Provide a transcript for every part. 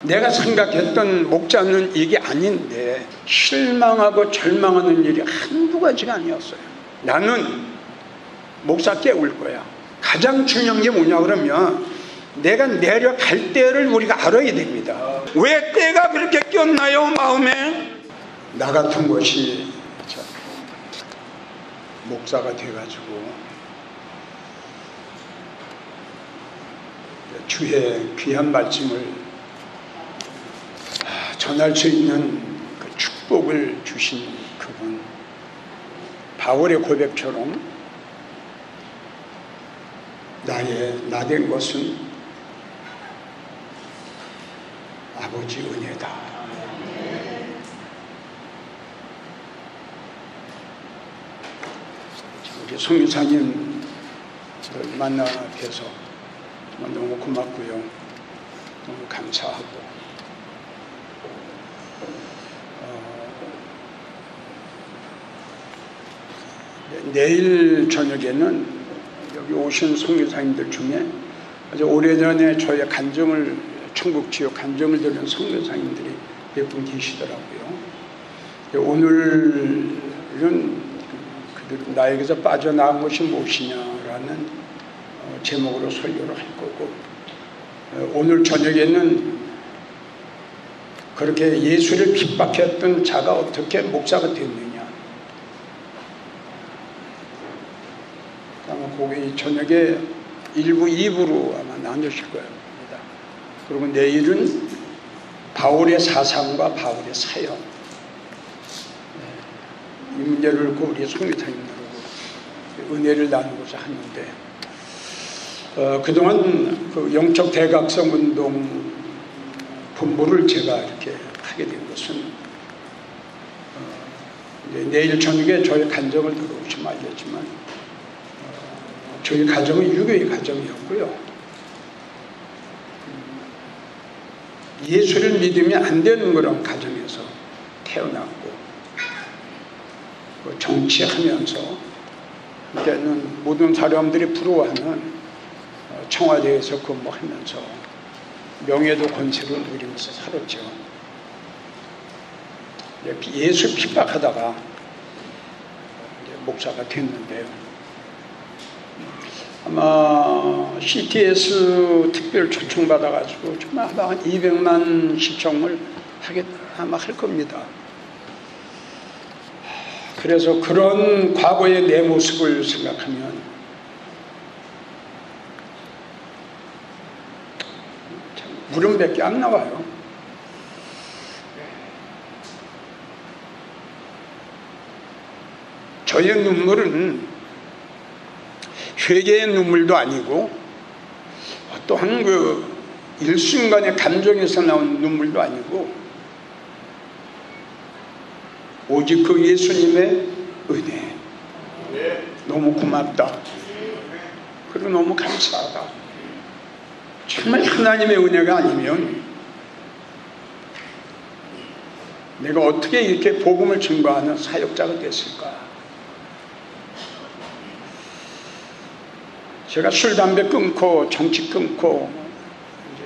내가 생각했던 목자는 이게 아닌데 실망하고 절망하는 일이 한두 가지가 아니었어요. 나는 목사 깨울 거야. 가장 중요한 게 뭐냐 그러면 내가 내려갈 때를 우리가 알아야 됩니다. 왜 때가 그렇게 꼈나요 마음에? 나 같은 것이 목사가 돼가지고 주의 귀한 말씀을 전할 수 있는 그 축복을 주신 그분, 바울의 고백처럼 나 된 것은 아버지 은혜다. 우리 송유사님 만나 뵈서 너무 고맙고요. 너무 감사하고 내일 저녁에는 여기 오신 선교사님들 중에 아주 오래전에 저의 간증을 천국 지역 간증을 들은 선교사님들이 몇 분 계시더라고요. 오늘은 그들 나에게서 빠져나간 것이 무엇이냐라는 제목으로 설교를 할 거고, 오늘 저녁에는 그렇게 예수를 핍박했던 자가 어떻게 목사가 됐느냐, 아마 거기 저녁에 1부, 2부로 아마 나누실 겁니다. 그리고 내일은 바울의 사상과 바울의 사역, 이 문제를 놓고 우리 송유사님들하고 은혜를 나누고자 하는데, 그동안 그 영적 대각성 운동 본부를 제가 이렇게 하게 된 것은 내일 저녁에 저희 간증을 들어오시면 알겠지만 저희 가정은 유교의 가정이었고요. 예수를 믿으면 안 되는 그런 가정에서 태어났고, 정치하면서 그때는 모든 사람들이 부러워하는 청와대에서 근무하면서 명예도 권세도 누리면서 살았죠. 예수 핍박하다가 목사가 됐는데요. 아마 CTS 특별 초청받아가지고 정말 아마 한 200만 시청을 아마 할 겁니다. 그래서 그런 과거의 내 모습을 생각하면 참 물음밖에 안 나와요. 저의 눈물은 회개의 눈물도 아니고 또한 그 일순간의 감정에서 나온 눈물도 아니고 오직 그 예수님의 은혜. 너무 고맙다. 그리고 너무 감사하다. 정말 하나님의 은혜가 아니면 내가 어떻게 이렇게 복음을 증거하는 사역자가 됐을까? 제가 술, 담배 끊고 정치 끊고 이제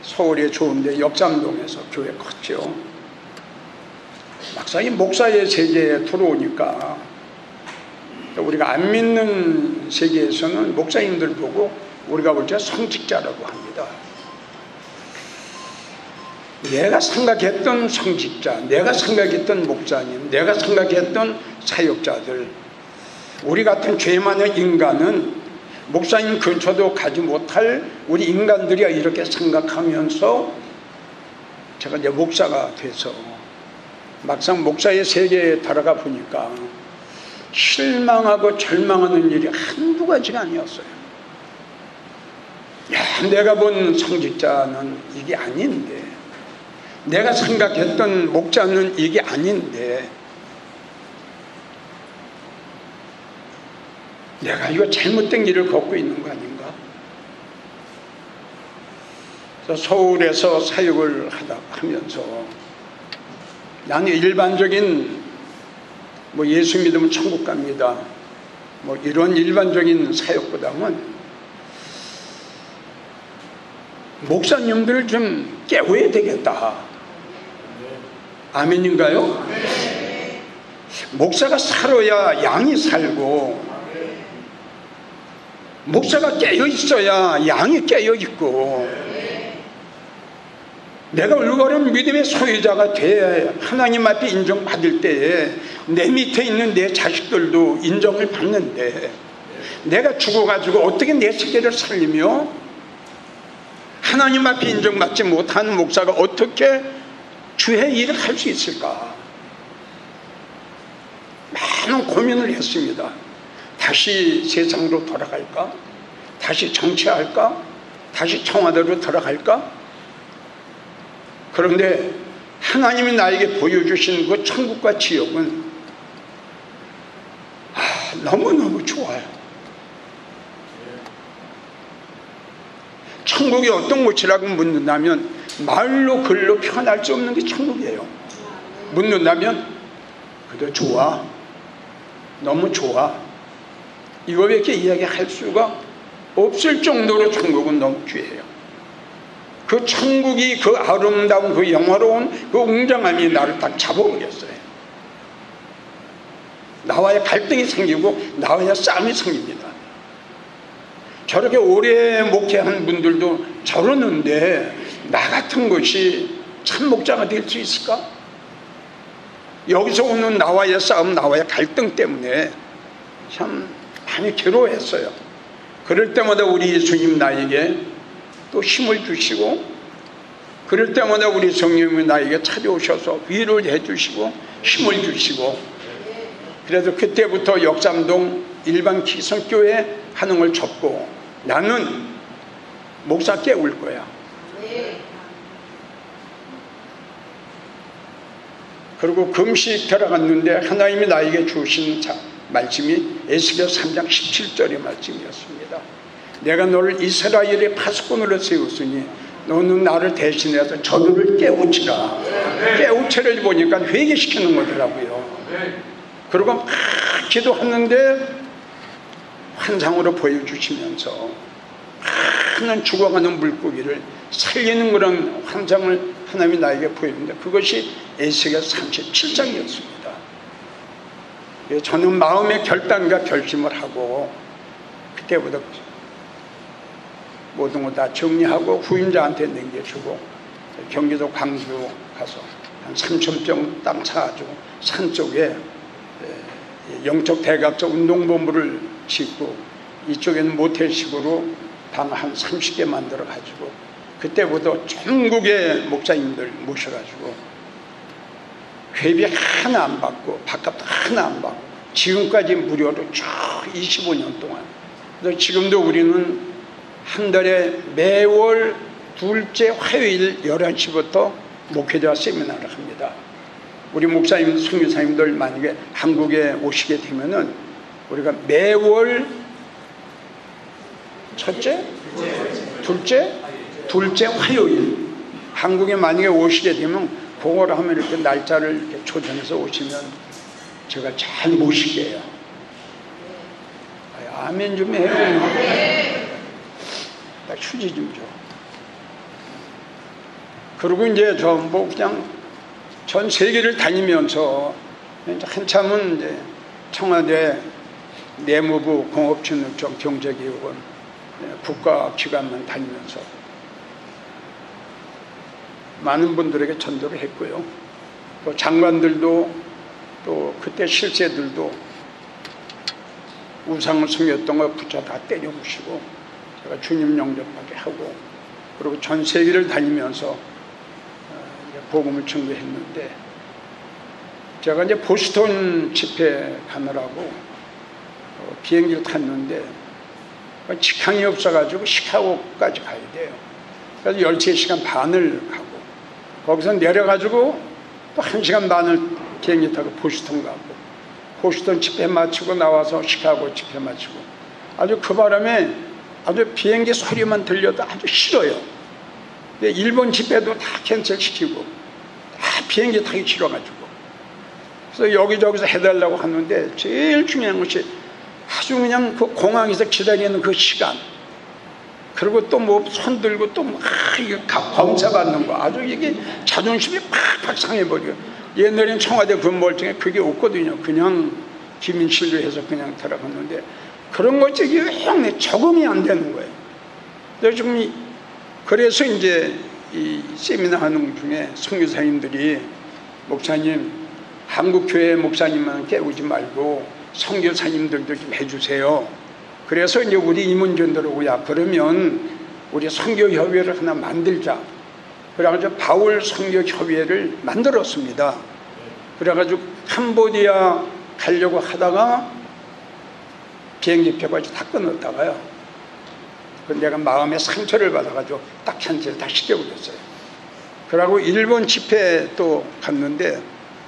서울에 좋은데 역삼동에서 교회 컸죠. 막상 이 목사의 세계에 들어오니까 우리가 안 믿는 세계에서는 목사님들 보고 우리가 볼 때 성직자라고 합니다. 내가 생각했던 성직자, 내가 생각했던 목사님, 내가 생각했던 사역자들, 우리 같은 죄 많은 인간은 목사님 근처도 가지 못할 우리 인간들이야 이렇게 생각하면서 제가 이제 목사가 돼서 막상 목사의 세계에 들어가 보니까 실망하고 절망하는 일이 한두 가지가 아니었어요. 야, 내가 본 성직자는 이게 아닌데, 내가 생각했던 목자는 이게 아닌데, 내가 이거 잘못된 길을 걷고 있는 거 아닌가? 그래서 서울에서 사역을 하면서 나는 일반적인 예수 믿으면 천국 갑니다, 이런 일반적인 사역보다는 목사님들 좀 깨워야 되겠다. 아멘인가요? 목사가 살아야 양이 살고, 목사가 깨어 있어야 양이 깨어 있고, 내가 올바른 믿음의 소유자가 돼 하나님 앞에 인정받을 때에 내 밑에 있는 내 자식들도 인정을 받는데, 내가 죽어가지고 어떻게 내 세계를 살리며 하나님 앞에 인정받지 못하는 목사가 어떻게 주의 일을 할 수 있을까? 많은 고민을 했습니다. 다시 세상으로 돌아갈까? 다시 정치할까? 다시 청와대로 들어갈까? 그런데 하나님이 나에게 보여주신 그 천국과 지옥은 너무너무 좋아요. 천국이 어떤 곳이라고 묻는다면 말로 글로 표현할 수 없는 게 천국이에요. 묻는다면 그래 좋아, 너무 좋아, 이거밖에 이야기할 수가 없을 정도로 천국은 너무 귀해요. 그 천국이 그 아름다운 그 영화로운 그 웅장함이 나를 딱 잡아버렸어요. 나와의 갈등이 생기고 나와의 싸움이 생깁니다. 저렇게 오래 목회한 분들도 저러는데 나 같은 것이 참 목자가 될 수 있을까? 여기서 오는 나와의 싸움, 나와의 갈등 때문에 참 많이 괴로워했어요. 그럴 때마다 우리 예수님 나에게 또 힘을 주시고, 그럴 때마다 우리 성령님이 나에게 찾아오셔서 위로를 해주시고 힘을 주시고, 그래서 그때부터 역삼동 일반 기성교회 하는 걸 접고 나는 목사 깨울 거야. 그리고 금식 들어갔는데 하나님이 나에게 주신 말씀이 에스겔 3장 17절의 말씀이었습니다. 내가 너를 이스라엘의 파수꾼으로 세웠으니 너는 나를 대신해서 저들을 깨우치라. 깨우치를 보니까 회개시키는 거더라고요. 그리고 막 기도하는데 환상으로 보여주시면서 많은 죽어가는 물고기를 살리는 그런 환상을 하나님이 나에게 보였는데 그것이 에스겔 37장이었습니다. 저는 마음의 결단과 결심을 하고 그때부터 모든 거 다 정리하고 후임자한테 남겨주고 경기도 광주 가서 한 3,000평 땅 사가지고 산 쪽에 영적 대각적 운동본부를 짓고 이쪽에는 모텔식으로 방 한 30개 만들어 가지고 그때부터 전국의 목사님들 모셔가지고 회비 하나 안 받고 밥값도 하나 안 받고 지금까지 무료로 쭉 25년 동안. 그래서 지금도 우리는 한 달에 매월 둘째 화요일 11시부터 목회자 세미나를 합니다. 우리 목사님, 선교사님들 만약에 한국에 오시게 되면은 우리가 매월 첫째? 둘째 화요일 한국에 만약에 오시게 되면 그걸 하면 이렇게 날짜를 이렇게 조정해서 오시면 제가 잘 모실게요. 아멘 좀 해요. 나 휴지 좀 줘. 그리고 이제 저 뭐 그냥 전 세계를 다니면서 한참은 이제 청와대 내무부 공업진흥청 경제기획원 국가기관만 다니면서 많은 분들에게 전도를 했고요. 또 장관들도 또 그때 실세들도 우상을 섬겼던 거 붙여 다 때려부시고 제가 주님 영접하게 하고 그리고 전 세계를 다니면서 복음을 전도했는데 제가 이제 보스턴 집회 가느라고 비행기를 탔는데 직항이 없어가지고 시카고까지 가야 돼요. 그래서 13시간 반을 가고 거기서 내려가지고 또 1시간 반을 비행기 타고 보스턴 가고 보스턴 집회 마치고 나와서 시카고 집회 마치고 아주 그 바람에 아주 비행기 소리만 들려도 아주 싫어요. 근데 일본 집회도 다 캔슬시키고 다 비행기 타기 싫어가지고 그래서 여기저기서 해달라고 하는데 제일 중요한 것이 아주 그냥 그 공항에서 기다리는 그 시간 그리고 또 뭐 손들고 또 막 이게 검사받는 거 아주 이게 자존심이 팍팍 상해버려. 옛날엔 청와대 근무할 중에 그게 없거든요. 그냥 기민실로 해서 그냥 들어갔는데 그런 거 영 적응이 안 되는 거예요. 그래서 이제 이 세미나 하는 중에 선교사님들이 목사님 한국교회 목사님만 깨우지 말고 선교사님들도 좀 해주세요. 그래서 이제 우리 임원진들하고 야 그러면 우리 선교협의회를 하나 만들자. 그래가지고 바울 선교협의회를 만들었습니다. 그래가지고 캄보디아 가려고 하다가 비행기표까지 다 끊었다가요. 내가 마음에 상처를 받아가지고 딱 캔슬 다 시켜버렸어요. 그러고 일본 집회 또 갔는데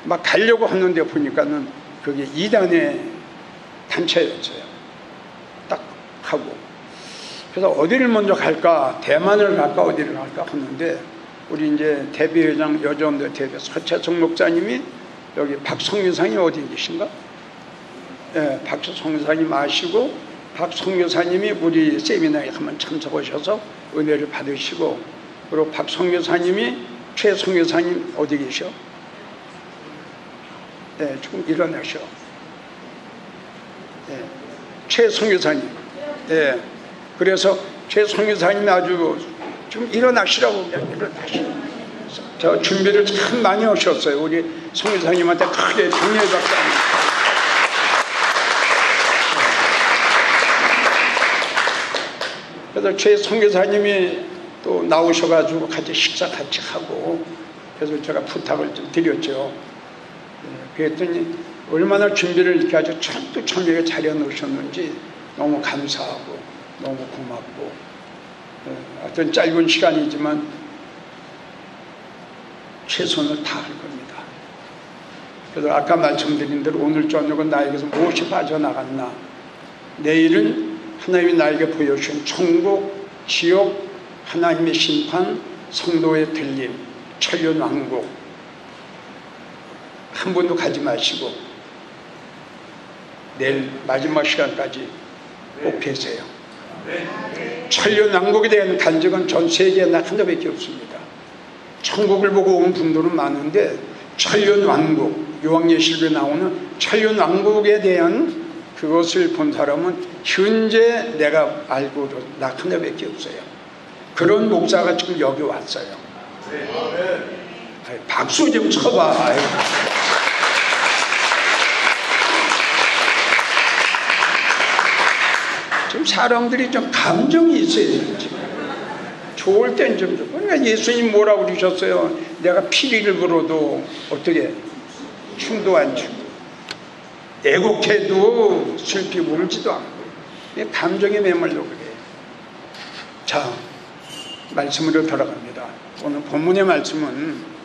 막 가려고 하는데 보니까는 그게 2단의 단체였어요. 딱 하고. 그래서 어디를 먼저 갈까? 대만을 갈까? 어디를 갈까? 하는데 우리 이제 대비회장 여자원대 대비 서채성 목사님이 여기 박성교사님 어디 계신가? 예, 박성교사님 아시고 박성교사님이 우리 세미나에 한번 참석하셔서 은혜를 받으시고 그리고 박성교사님이 최성교사님 어디 계셔? 예, 좀 일어나셔. 예, 최성교사님. 예, 그래서 최성교사님이 아주 좀 일어나시라고 그냥 일어나시라고. 저 준비를 참 많이 하셨어요. 우리 성교사님한테 크게 장례 박수 합니다. 그래서 최 선교사님이 또 나오셔가지고 같이 식사 같이 하고 그래서 제가 부탁을 좀 드렸죠. 그랬더니 얼마나 준비를 이렇게 아주 철두철미하게 차려 놓으셨는지 너무 감사하고 너무 고맙고 어떤 짧은 시간이지만 최선을 다할 겁니다. 그래서 아까 말씀드린 대로 오늘 저녁은 나에게서 무엇이 빠져나갔나 내일은 하나님이 나에게 보여주신 천국, 지옥, 하나님의 심판, 성도의 들림, 천년왕국 한 번도 가지 마시고 내일 마지막 시간까지 꼭 계세요. 천년왕국에 대한 간증은 전 세계에 나 하나밖에 없습니다. 천국을 보고 온 분들은 많은데 천년왕국, 요한계시록에 나오는 천년왕국에 대한 그것을 본 사람은 현재 내가 알고 나 하나밖에 없어요. 그런 목사가 지금 여기 왔어요. 박수 좀 쳐봐. 좀 사람들이 좀 감정이 있어야 되지. 좋을 땐 좀. 그러니까 예수님 뭐라고 그러셨어요? 내가 피리를 불어도 어떻게 춤도 안 추고 애곡해도 슬피 울지도 않고 감정에 메말려 그래요. 자, 말씀으로 돌아갑니다. 오늘 본문의 말씀은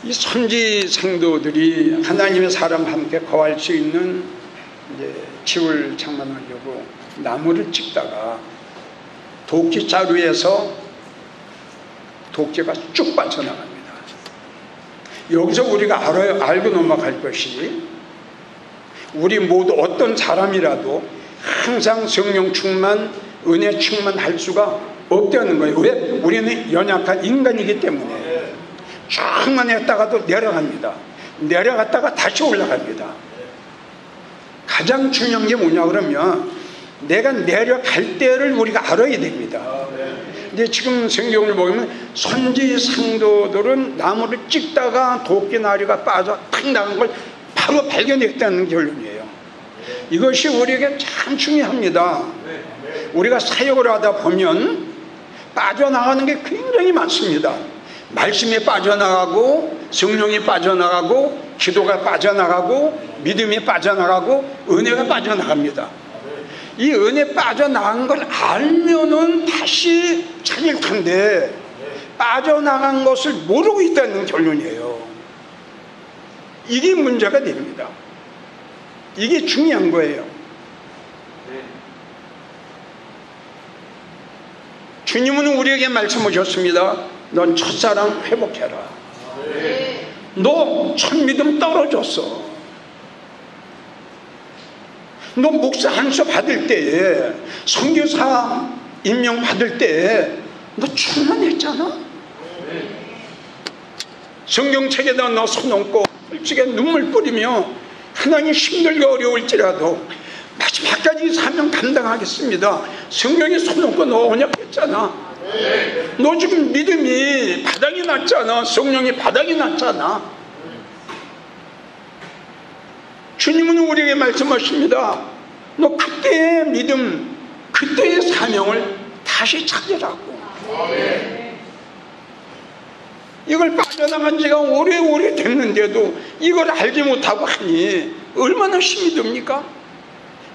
이 선지 성도들이 하나님의 사람과 함께 거할 수 있는 이제 집을 장만하려고 나무를 찍다가 도끼 자루에서 도끼가 쭉 빠져나갑니다. 여기서 우리가 알고 넘어갈 것이 우리 모두 어떤 사람이라도 항상 성령 충만, 은혜 충만할 수가 없다는 거예요. 왜? 우리는 연약한 인간이기 때문에 충만했다가도 내려갑니다. 내려갔다가 다시 올라갑니다. 가장 중요한 게 뭐냐 그러면 내가 내려갈 때를 우리가 알아야 됩니다. 근데 지금 성경을 보면 선지 성도들은 나무를 찍다가 도끼나리가 빠져 탁 나간 걸 바로 발견했다는 결론이에요. 이것이 우리에게 참 중요합니다. 우리가 사역을 하다 보면 빠져나가는 게 굉장히 많습니다. 말씀이 빠져나가고 성령이 빠져나가고 기도가 빠져나가고 믿음이 빠져나가고 은혜가 빠져나갑니다. 이 은혜 빠져나간 걸 알면은 다시 찾을 텐데 빠져나간 것을 모르고 있다는 결론이에요. 이게 문제가 됩니다. 이게 중요한 거예요. 주님은 우리에게 말씀하셨습니다. 넌 첫사랑 회복해라. 너 첫 믿음 떨어졌어. 너 목사 한 수 받을 때에 선교사 임명받을 때 너 충만했잖아. 성경책에다 너 손 얹고 솔직히 눈물 뿌리며 하나님 힘들고 어려울지라도 마지막까지 사명 감당하겠습니다. 성경에 손 얹고 너 언약했잖아. 너 지금 믿음이 바닥이 났잖아. 성령이 바닥이 났잖아. 주님은 우리에게 말씀하십니다. 너 그때의 믿음, 그때의 사명을 다시 찾으라고. 이걸 빠져나간 지가 오래오래 됐는데도 이걸 알지 못하고 하니 얼마나 힘이 듭니까?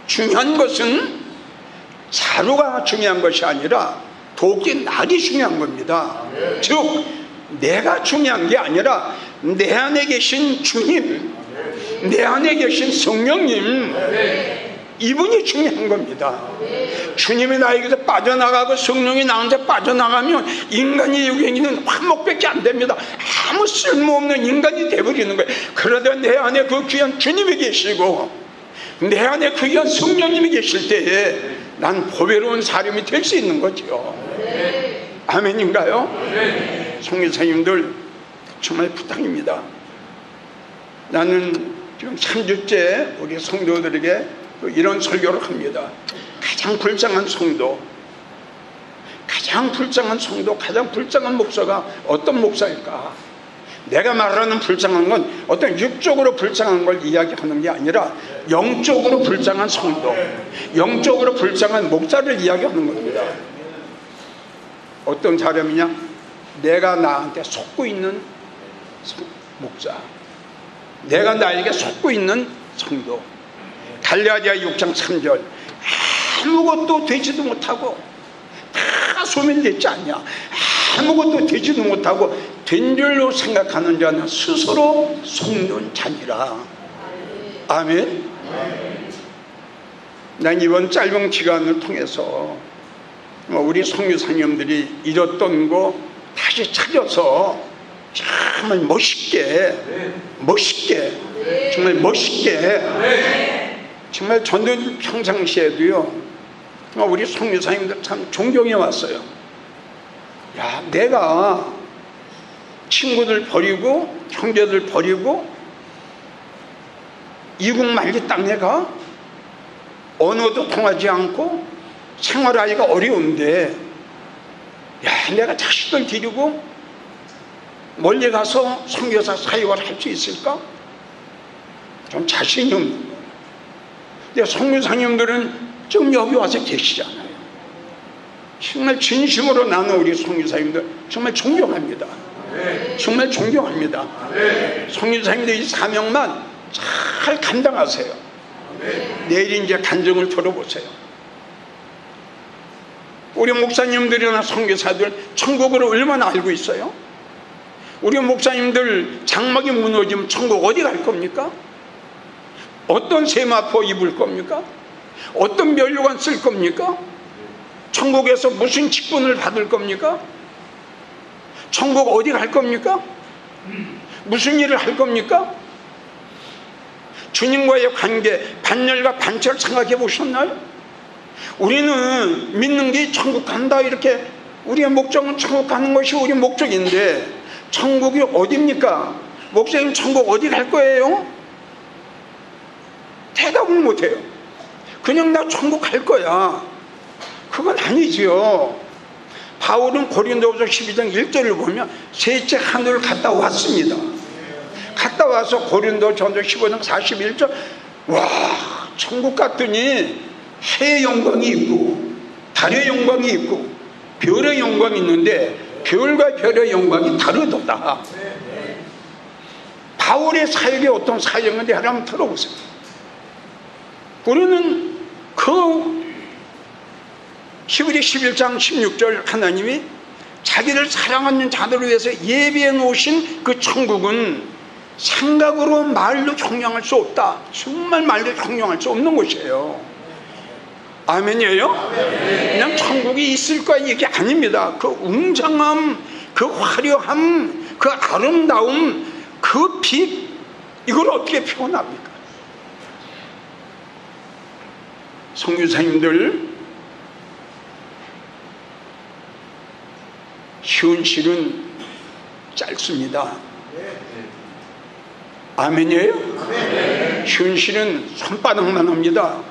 중요한 것은 자루가 중요한 것이 아니라 도끼 날이 중요한 겁니다. 즉 내가 중요한 게 아니라 내 안에 계신 주님, 내 안에 계신 성령님, 이분이 중요한 겁니다. 주님이 나에게서 빠져나가고 성령이 나한테 빠져나가면 인간이 여기는 화목밖에 안 됩니다. 아무 쓸모없는 인간이 되어버리는 거예요. 그러다 내 안에 그 귀한 주님이 계시고 내 안에 그 귀한 성령님이 계실 때에 난 보배로운 사람이 될 수 있는 거죠. 아멘인가요? 성교사님들 정말 부탁입니다. 나는 지금 3주째 우리 성도들에게 이런 설교를 합니다. 가장 불쌍한 성도, 가장 불쌍한 목사가 어떤 목사일까? 내가 말하는 불쌍한 건 어떤 육적으로 불쌍한 걸 이야기하는 게 아니라 영적으로 불쌍한 성도, 영적으로 불쌍한 목사를 이야기하는 겁니다. 어떤 사람이냐? 내가 나한테 속고 있는 목사, 내가 나에게 속고 있는 성도. 갈라디아 6장 3절 아무것도 되지도 못하고 다 소멸됐지 않냐. 아무것도 되지도 못하고 된 줄로 생각하는 자는 스스로 속는 자니라. 아멘. 난 이번 짧은 기간을 통해서 우리 성교사님들이 잃었던 거 다시 찾아서 정말 멋있게 정말 저는 평상시에도요 우리 성교사님들 참 존경해 왔어요. 야, 내가 친구들 버리고 형제들 버리고 이국 말기 땅에 가 언어도 통하지 않고 생활하기가 어려운데 야, 내가 자식들 데리고 멀리 가서 선교사 사역을 할 수 있을까? 좀 자신이 없는 거예요. 근데 선교사님들은 지금 여기 와서 계시잖아요. 정말 진심으로 나는 우리 선교사님들 정말 존경합니다. 정말 존경합니다. 선교사님들 이 사명만 잘 감당하세요. 내일 이제 간증을 들어보세요. 우리 목사님들이나 선교사들 천국을 얼마나 알고 있어요? 우리 목사님들 장막이 무너지면 천국 어디 갈 겁니까? 어떤 세마포 입을 겁니까? 어떤 면류관 쓸 겁니까? 천국에서 무슨 직분을 받을 겁니까? 천국 어디 갈 겁니까? 무슨 일을 할 겁니까? 주님과의 관계, 반열과 반철 생각해 보셨나요? 우리는 믿는 게 천국 간다 이렇게 우리의 목적은 천국 가는 것이 우리 목적인데 천국이 어디입니까? 목사님 천국 어디 갈 거예요? 대답을 못해요. 그냥 나 천국 갈 거야. 그건 아니지요. 바울은 고린도후서 12장 1절을 보면 셋째 하늘을 갔다 왔습니다. 갔다 와서 고린도전서 15장 41절 와 천국 갔더니 해의 영광이 있고 달의 영광이 있고 별의 영광이 있는데 별과 별의 영광이 다르도다. 바울의 사역이 어떤 사역인지 한번 들어보세요. 우리는 그 히브리 11장 16절 하나님이 자기를 사랑하는 자들을 위해서 예비해 놓으신 그 천국은 생각으로 말로 형용할 수 없다. 정말 말로 형용할 수 없는 곳이에요. 아멘이에요? 그냥 천국이 있을 거야 이게 아닙니다. 그 웅장함, 그 화려함, 그 아름다움, 그 빛, 이걸 어떻게 표현합니까? 선교사님들 현실은 짧습니다. 아멘이에요? 현실은 손바닥만 합니다.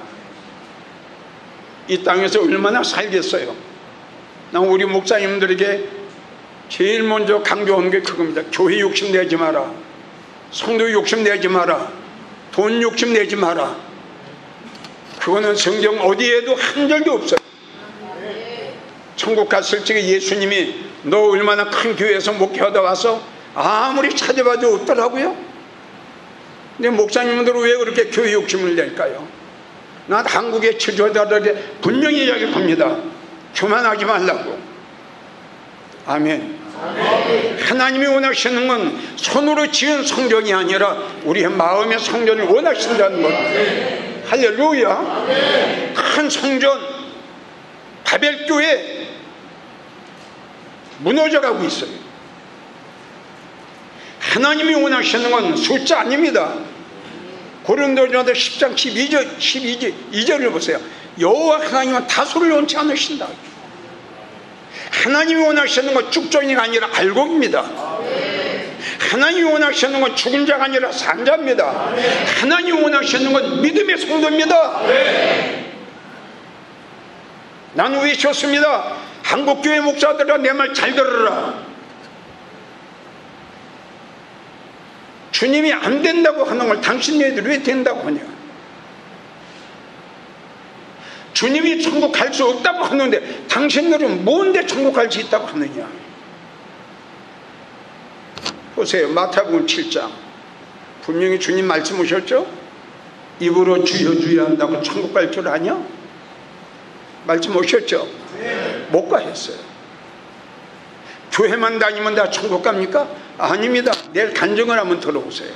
이 땅에서 얼마나 살겠어요? 나 우리 목사님들에게 제일 먼저 강조하는 게 그겁니다. 교회 욕심내지 마라, 성도 욕심내지 마라, 돈 욕심내지 마라. 그거는 성경 어디에도 한 절도 없어요. 천국 갔을 적에 예수님이 너 얼마나 큰 교회에서 목회하다 와서 아무리 찾아봐도 없더라고요. 근데 목사님들은 왜 그렇게 교회 욕심을 낼까요? 난 한국의 지도자들에게 분명히 이야기합니다. 교만하지 말라고. 아멘. 하나님이 원하시는 건 손으로 지은 성전이 아니라 우리의 마음의 성전을 원하신다는 것. 할렐루야. 큰 성전 바벨교회 무너져가고 있어요. 하나님이 원하시는 건 숫자 아닙니다. 고린도전서 10장 12절을 보세요. 여호와 하나님은 다소를 원치 않으신다. 하나님이 원하시는 건 쭉정이가 아니라 알곡입니다. 하나님이 원하시는 건 죽은 자가 아니라 산 자입니다. 하나님이 원하시는 건 믿음의 성도입니다. 나는 외쳤습니다. 한국교회 목사들아, 내 말 잘 들어라. 주님이 안 된다고 하는 걸 당신네들이 왜 된다고 하냐? 주님이 천국 갈 수 없다고 하는데 당신들은 뭔데 천국 갈 수 있다고 하느냐? 보세요. 마태복음 7장 분명히 주님 말씀하셨죠? 입으로 주여 주여 한다고 천국 갈 줄 아냐? 말씀하셨죠? 못 가 했어요. 교회만 다니면 다 천국 갑니까? 아닙니다. 내일 간증을 한번 들어보세요.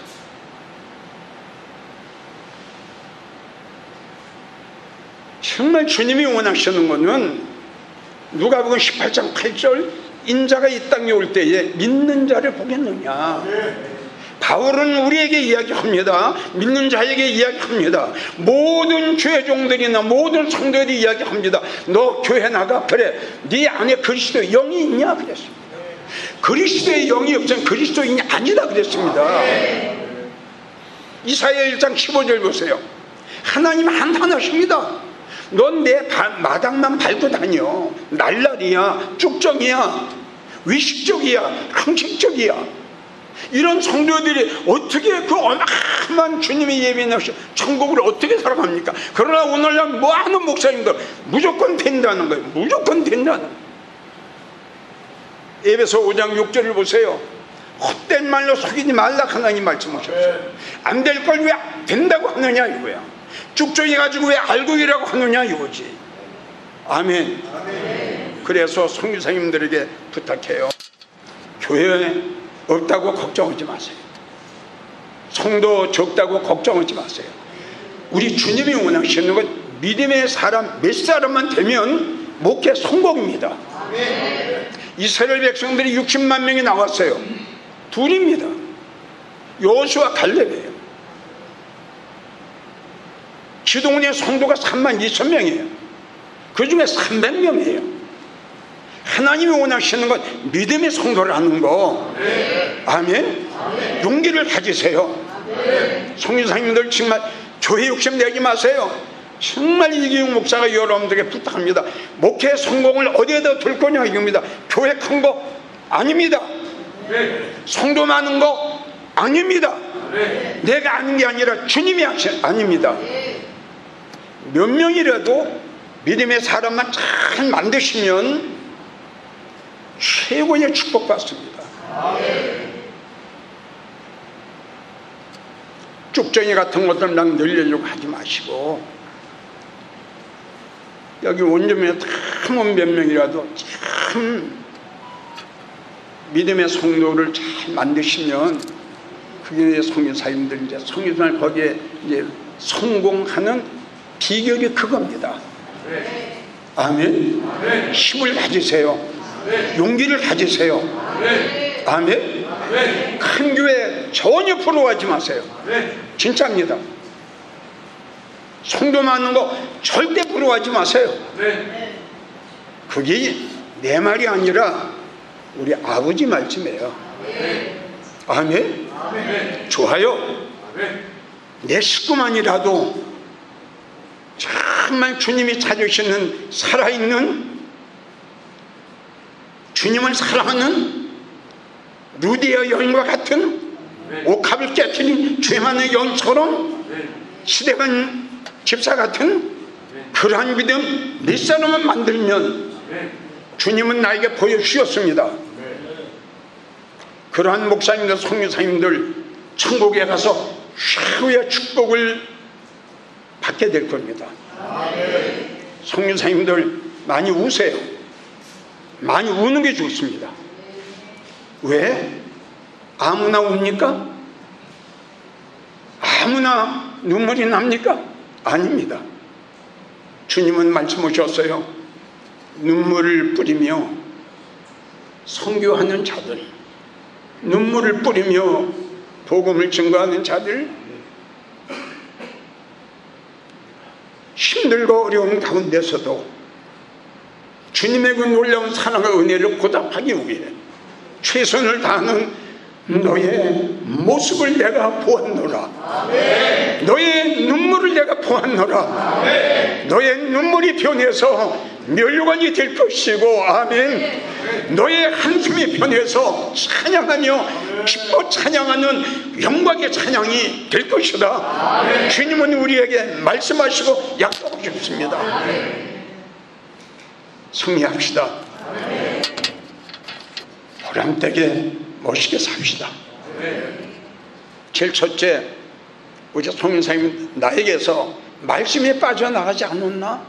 정말 주님이 원하시는 것은 누가복음 18장 8절 인자가 이 땅에 올 때에 믿는 자를 보겠느냐. 바울은 우리에게 이야기합니다. 믿는 자에게 이야기합니다. 모든 죄종들이나 모든 성도들이 이야기합니다. 너 교회 나가. 그래, 네 안에 그리스도의 영이 있냐 그랬습니다. 그리스도의 영이 없으면 그리스도인이 아니다 그랬습니다. 이사야 1장 15절 보세요. 하나님 한탄하십니다. 넌 내 마당만 밟고 다녀. 날라리야, 쭉정이야, 위식적이야, 형식적이야. 이런 성도들이 어떻게 그 어마어마한 주님의 예배나 천국을 어떻게 살아갑니까? 그러나 오늘날 뭐하는 목사님들 무조건 된다는 거예요. 무조건 된다는 거예요. 에베소 5장 6절을 보세요. 헛된 말로 속이지 말라 하나님 말씀하셨어요. 안 될 걸 왜 된다고 하느냐 이거야. 쭉정해 가지고 왜 알고이라고 하느냐 이거지. 아멘. 그래서 성교사님들에게 부탁해요. 교회 없다고 걱정하지 마세요. 성도 적다고 걱정하지 마세요. 우리 주님이 원하시는 건 믿음의 사람 몇 사람만 되면 목회 성공입니다. 이스라엘 백성들이 60만 명이 나왔어요. 둘입니다. 여호수아 갈렙이에요. 기동원의 성도가 3만 2천 명이에요. 그 중에 300명이에요. 하나님이 원하시는 건 믿음의 성도를 하는 거. 아멘. 용기를 가지세요. 성교사님들 정말 교회 욕심 내지 마세요. 정말 이기용 목사가 여러분들에게 부탁합니다. 목회 성공을 어디에다 둘 거냐 이겁니다. 교회 큰 거 아닙니다. 성도 많은 거 아닙니다. 내가 아는 게 아니라 주님이 하신 아닙니다. 몇 명이라도 믿음의 사람만 잘 만드시면 최고의 축복받습니다. 쭉정이 같은 것들 막 늘리려고 하지 마시고, 여기 원점에 참 몇 명이라도 참 믿음의 성도를 잘 만드시면 그게 성교사님들 이제 성교사님 거기에 이제 성공하는 비결이 그겁니다. 아멘. 힘을 가지세요. 용기를 가지세요. 아멘. 큰 교회 전혀 부러워하지 마세요. 진짜입니다. 성도 많은 거 절대 부러워하지 마세요. 그게 내 말이 아니라 우리 아버지 말씀이에요. 아멘. 좋아요. 내 식구만이라도 정말 주님이 찾으시는 살아있는, 주님을 사랑하는 루디아 여인과 같은, 옥합을 깨뜨린 죄만의 여인처럼 시대간 집사 같은 그러한 믿음 몇 사람만 만들면 주님은 나에게 보여주셨습니다. 그러한 목사님들, 선교사님들 천국에 가서 최후의 축복을 받게 될 겁니다. 선교사님들 많이 우세요. 많이 우는 게 좋습니다. 왜? 아무나 웁니까? 아무나 눈물이 납니까? 아닙니다. 주님은 말씀하셨어요. 눈물을 뿌리며 선교하는 자들, 눈물을 뿌리며 복음을 증거하는 자들, 힘들고 어려운 가운데서도 주님의 그 놀라운 사랑과 은혜를 보답하기 위해 최선을 다하는 너의 모습을 내가 보았노라. 너의 눈물을 내가 보았노라. 너의 눈물이 변해서 멸관이 될 것이고, 아멘. 너의 한숨이 변해서 찬양하며 기뻐 찬양하는 영광의 찬양이 될 것이다. 주님은 우리에게 말씀하시고 약속하셨습니다. 승리합시다. 보람되게 멋있게 삽시다. 제일 첫째, 우리 송인사님 나에게서 말씀에 빠져나가지 않았나?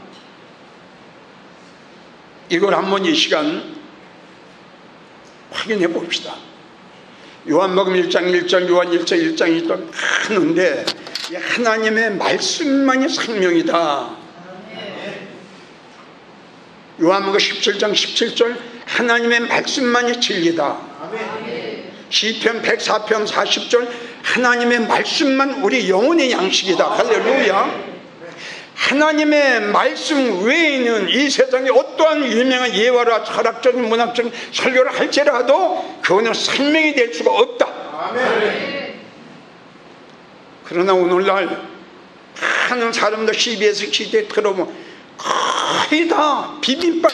이걸 한번 이 시간 확인해 봅시다. 요한복음 1장 1절, 요한 1장 1장 1절 하는데 하나님의 말씀만이 생명이다. 요한복음 17장 17절 하나님의 말씀만이 진리다. 시편 104편 40절 하나님의 말씀만 우리 영혼의 양식이다. 할렐루야. 하나님의 말씀 외에는 이 세상에 어떠한 유명한 예화라 철학적인 문학적인 설교를 할지라도 그거는 생명이 될 수가 없다. 그러나 오늘날 많은 사람들 CBS 시대에 들어보면 거의 다 비빔밥.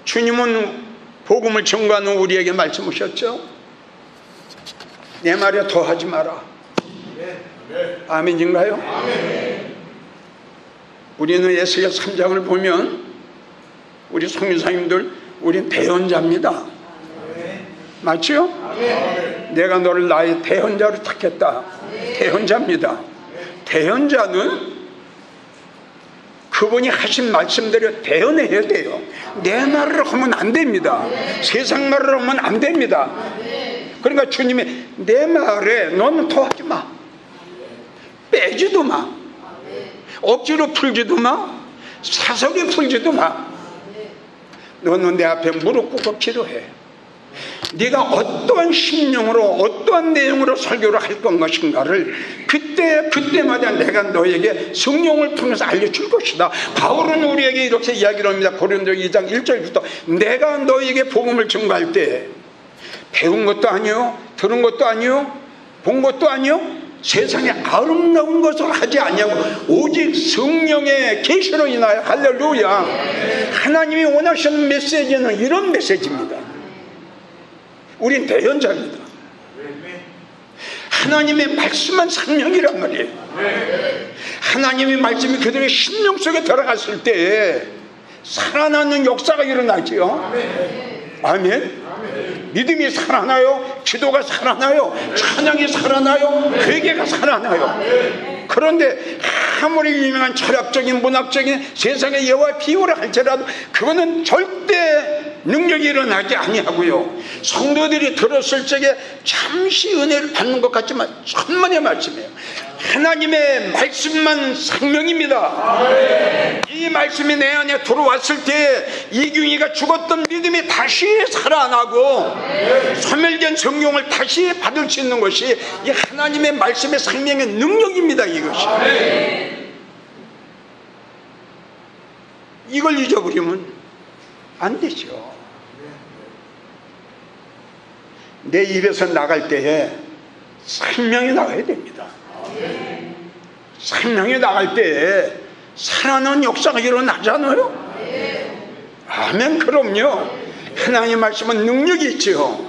주님은 복음을 전가하는 우리에게 말씀하셨죠. 내 말에 더하지 마라. 아멘인가요? 아멘. 우리는 에스겔 3장을 보면 우리 성교사님들 우린 대언자입니다. 맞죠? 내가 너를 나의 대언자로 택했다. 대언자입니다. 대언자는 그분이 하신 말씀대로 대언해야 돼요. 내 말을 하면 안 됩니다. 세상 말을 하면 안 됩니다. 그러니까 주님이 내 말에 너는 더하지 마. 빼지도 마. 억지로 풀지도 마. 사설에 풀지도 마. 너는 내 앞에 무릎 꿇고 기도해. 네가 어떠한 심령으로 어떠한 내용으로 설교를 할 것인가를 그때마다 내가 너에게 성령을 통해서 알려줄 것이다. 바울은 우리에게 이렇게 이야기를 합니다. 고린도 2장 1절부터 내가 너에게 복음을 전가할 때 배운 것도 아니요, 들은 것도 아니요, 본 것도 아니요, 세상에 아름다운 것을 하지 아니하고 오직 성령의 계시로 인하여. 할렐루야. 하나님이 원하시는 메시지는 이런 메시지입니다. 우린 대언자입니다. 하나님의 말씀만 생명이란 말이에요. 하나님의 말씀이 그들의 심령 속에 들어갔을 때 살아나는 역사가 일어나죠. 아멘. 믿음이 살아나요. 기도가 살아나요. 찬양이 살아나요. 회개가 살아나요. 그런데 아무리 유명한 철학적인 문학적인 세상의 예와 비유를 할지라도 그거는 절대 능력이 일어나지 아니하고요. 성도들이 들었을 적에 잠시 은혜를 받는 것 같지만 천만의 말씀이에요. 하나님의 말씀만 생명입니다. 이 말씀이 내 안에 들어왔을 때 이균이가 죽었던 믿음이 다시 살아나고 소멸된 성령을 다시 받을 수 있는 것이 이 하나님의 말씀의 생명의 능력입니다. 이것이 이걸 잊어버리면 안 되죠. 내 입에서 나갈 때에 생명이 나가야 됩니다. 생명이 나갈 때에 살아나는 역사가 일어나잖아요. 아멘. 그럼요. 하나님 말씀은 능력이 있죠.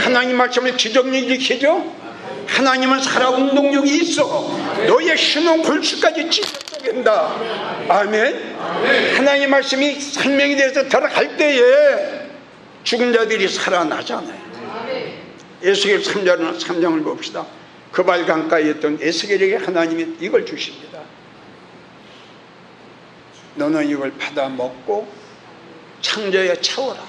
하나님 말씀은 기적력이 일으키죠. 하나님은 살아운동력이 있어. 너의 신혼 골수까지 찢어낸다. 아멘. 하나님 말씀이 생명이 돼서 들어갈 때에 죽은 자들이 살아나잖아요. 에스겔 3장을 봅시다. 그발 강가에 있던 에스겔에게 하나님이 이걸 주십니다. 너는 이걸 받아 먹고 창자에 채워라.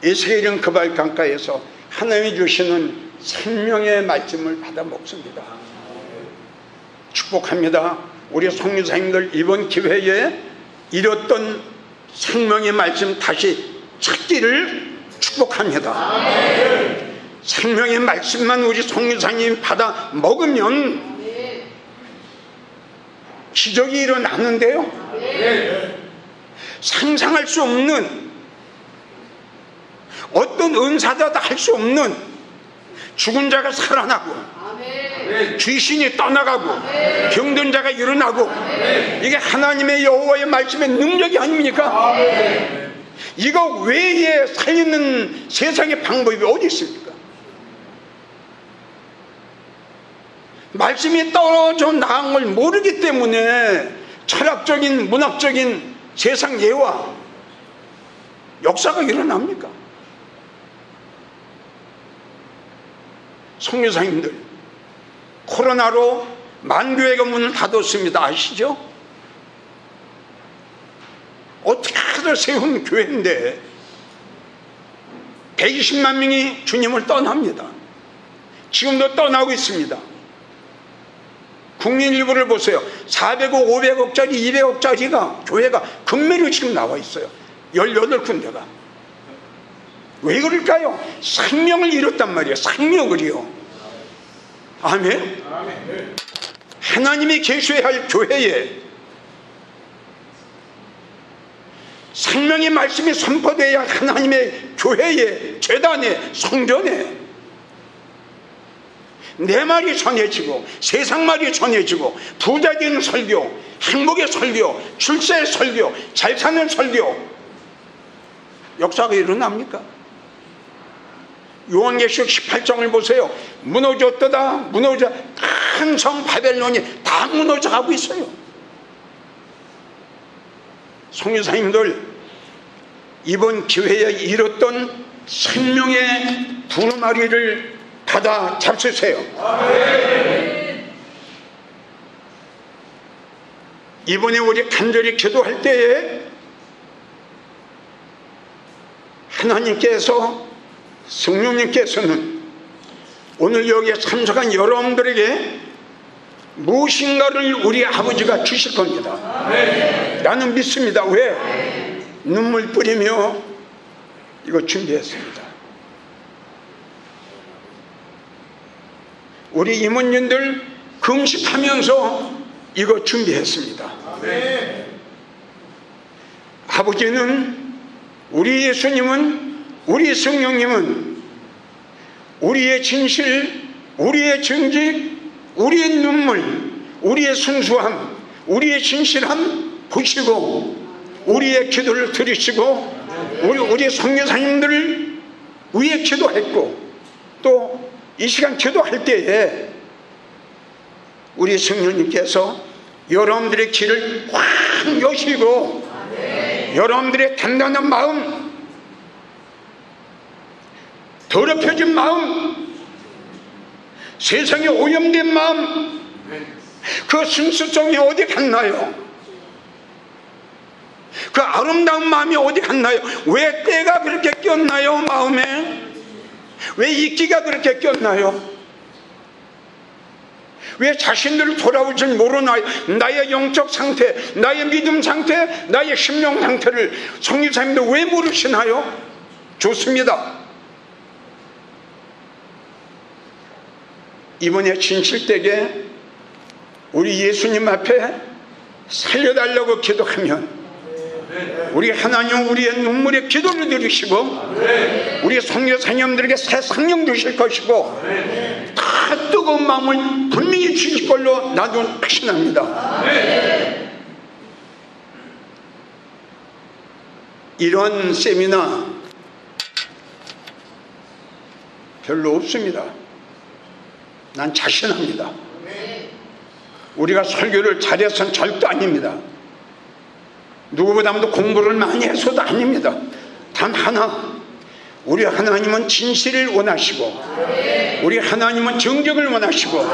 에스겔은 그발 강가에서 하나님이 주시는 생명의 말씀을 받아 먹습니다. 축복합니다. 우리 성교사님들 이번 기회에 잃었던 생명의 말씀 다시 찾기를 축복합니다. 생명의 말씀만 우리 성교사님이 받아 먹으면 기적이 일어나는데요. 상상할 수 없는, 어떤 은사자도 할 수 없는 죽은 자가 살아나고 귀신이 떠나가고 병든 자가 일어나고, 이게 하나님의 여호와의 말씀의 능력이 아닙니까? 이거 외에 살리는 세상의 방법이 어디 있습니까? 말씀이 떨어져 나간 걸 모르기 때문에 철학적인 문학적인 세상 예와 역사가 일어납니까? 성교사님들, 코로나로 만교회가 문을 닫았습니다. 아시죠? 어떻게 하다 세운 교회인데 120만 명이 주님을 떠납니다. 지금도 떠나고 있습니다. 국민일보를 보세요. 400억, 500억짜리, 200억짜리가 교회가 금매로 지금 나와 있어요. 18군데가. 왜 그럴까요? 생명을 잃었단 말이에요. 생명을요. 아멘. 하나님이 계셔야 할 교회에 생명의 말씀이 선포되어야 할 하나님의 교회에, 재단에, 성전에 내 말이 전해지고 세상 말이 전해지고 부자 되는 설교, 행복의 설교, 출세의 설교, 잘 사는 설교, 역사가 일어납니까? 요한계시록 18장을 보세요. 무너졌다 무너져, 큰 성 바벨론이 다 무너져 가고 있어요. 성교사님들, 이번 기회에 잃었던 생명의 두루마리를 받아 잡수세요. 이번에 우리 간절히 기도할 때에 하나님께서, 성령님께서는 오늘 여기에 참석한 여러분들에게 무엇인가를 우리 아버지가 주실 겁니다. 나는 믿습니다. 왜? 눈물 뿌리며 이거 준비했습니다. 우리 임원님들 금식하면서 이거 준비했습니다. 아버지는, 우리 예수님은, 우리 성령님은 우리의 진실, 우리의 정직, 우리의 눈물, 우리의 순수함, 우리의 진실함 보시고 우리의 기도를 들으시고 우리 성교사님들을 위해 기도했고, 또 이 시간 기도할 때에 우리 성령님께서 여러분들의 길을 확 여시고 여러분들의 단단한 마음, 더럽혀진 마음, 세상에 오염된 마음, 그 순수성이 어디 갔나요? 그 아름다운 마음이 어디 갔나요? 왜 때가 그렇게 꼈나요? 마음에 왜 이끼가 그렇게 꼈나요? 왜 자신들을 돌아올 줄 모르나요? 나의 영적 상태, 나의 믿음 상태, 나의 심령 상태를 성교사님들 왜 모르시나요? 좋습니다. 이번에 진실되게 우리 예수님 앞에 살려달라고 기도하면 우리 하나님 우리의 눈물의 기도를 들으시고 우리 성교사님들에게 새 생명 주실 것이고 다 뜨거운 마음을 분명히 주실 걸로 나도 확신합니다. 이런 세미나 별로 없습니다. 난 자신합니다. 우리가 설교를 잘해서는 절대 아닙니다. 누구보다도 공부를 많이 해서도 아닙니다. 단 하나, 우리 하나님은 진실을 원하시고 우리 하나님은 정직을 원하시고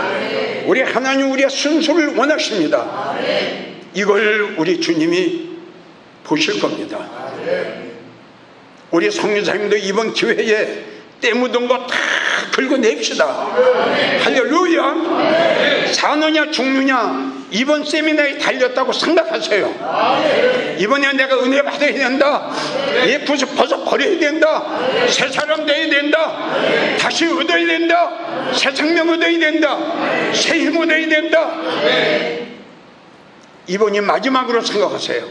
우리 하나님 우리의 순수를 원하십니다. 이걸 우리 주님이 보실 겁니다. 우리 성교사님도 이번 기회에 때 묻은 거 다 긁어냅시다. 할렐루야. 사느냐 죽느냐 이번 세미나에 달렸다고 생각하세요. 이번에 내가 은혜 받아야 된다, 벗어 버려야 된다, 새 사람 돼야 된다, 다시 얻어야 된다, 새 생명 얻어야 된다, 새 힘 얻어야 된다. 이번이 마지막으로 생각하세요.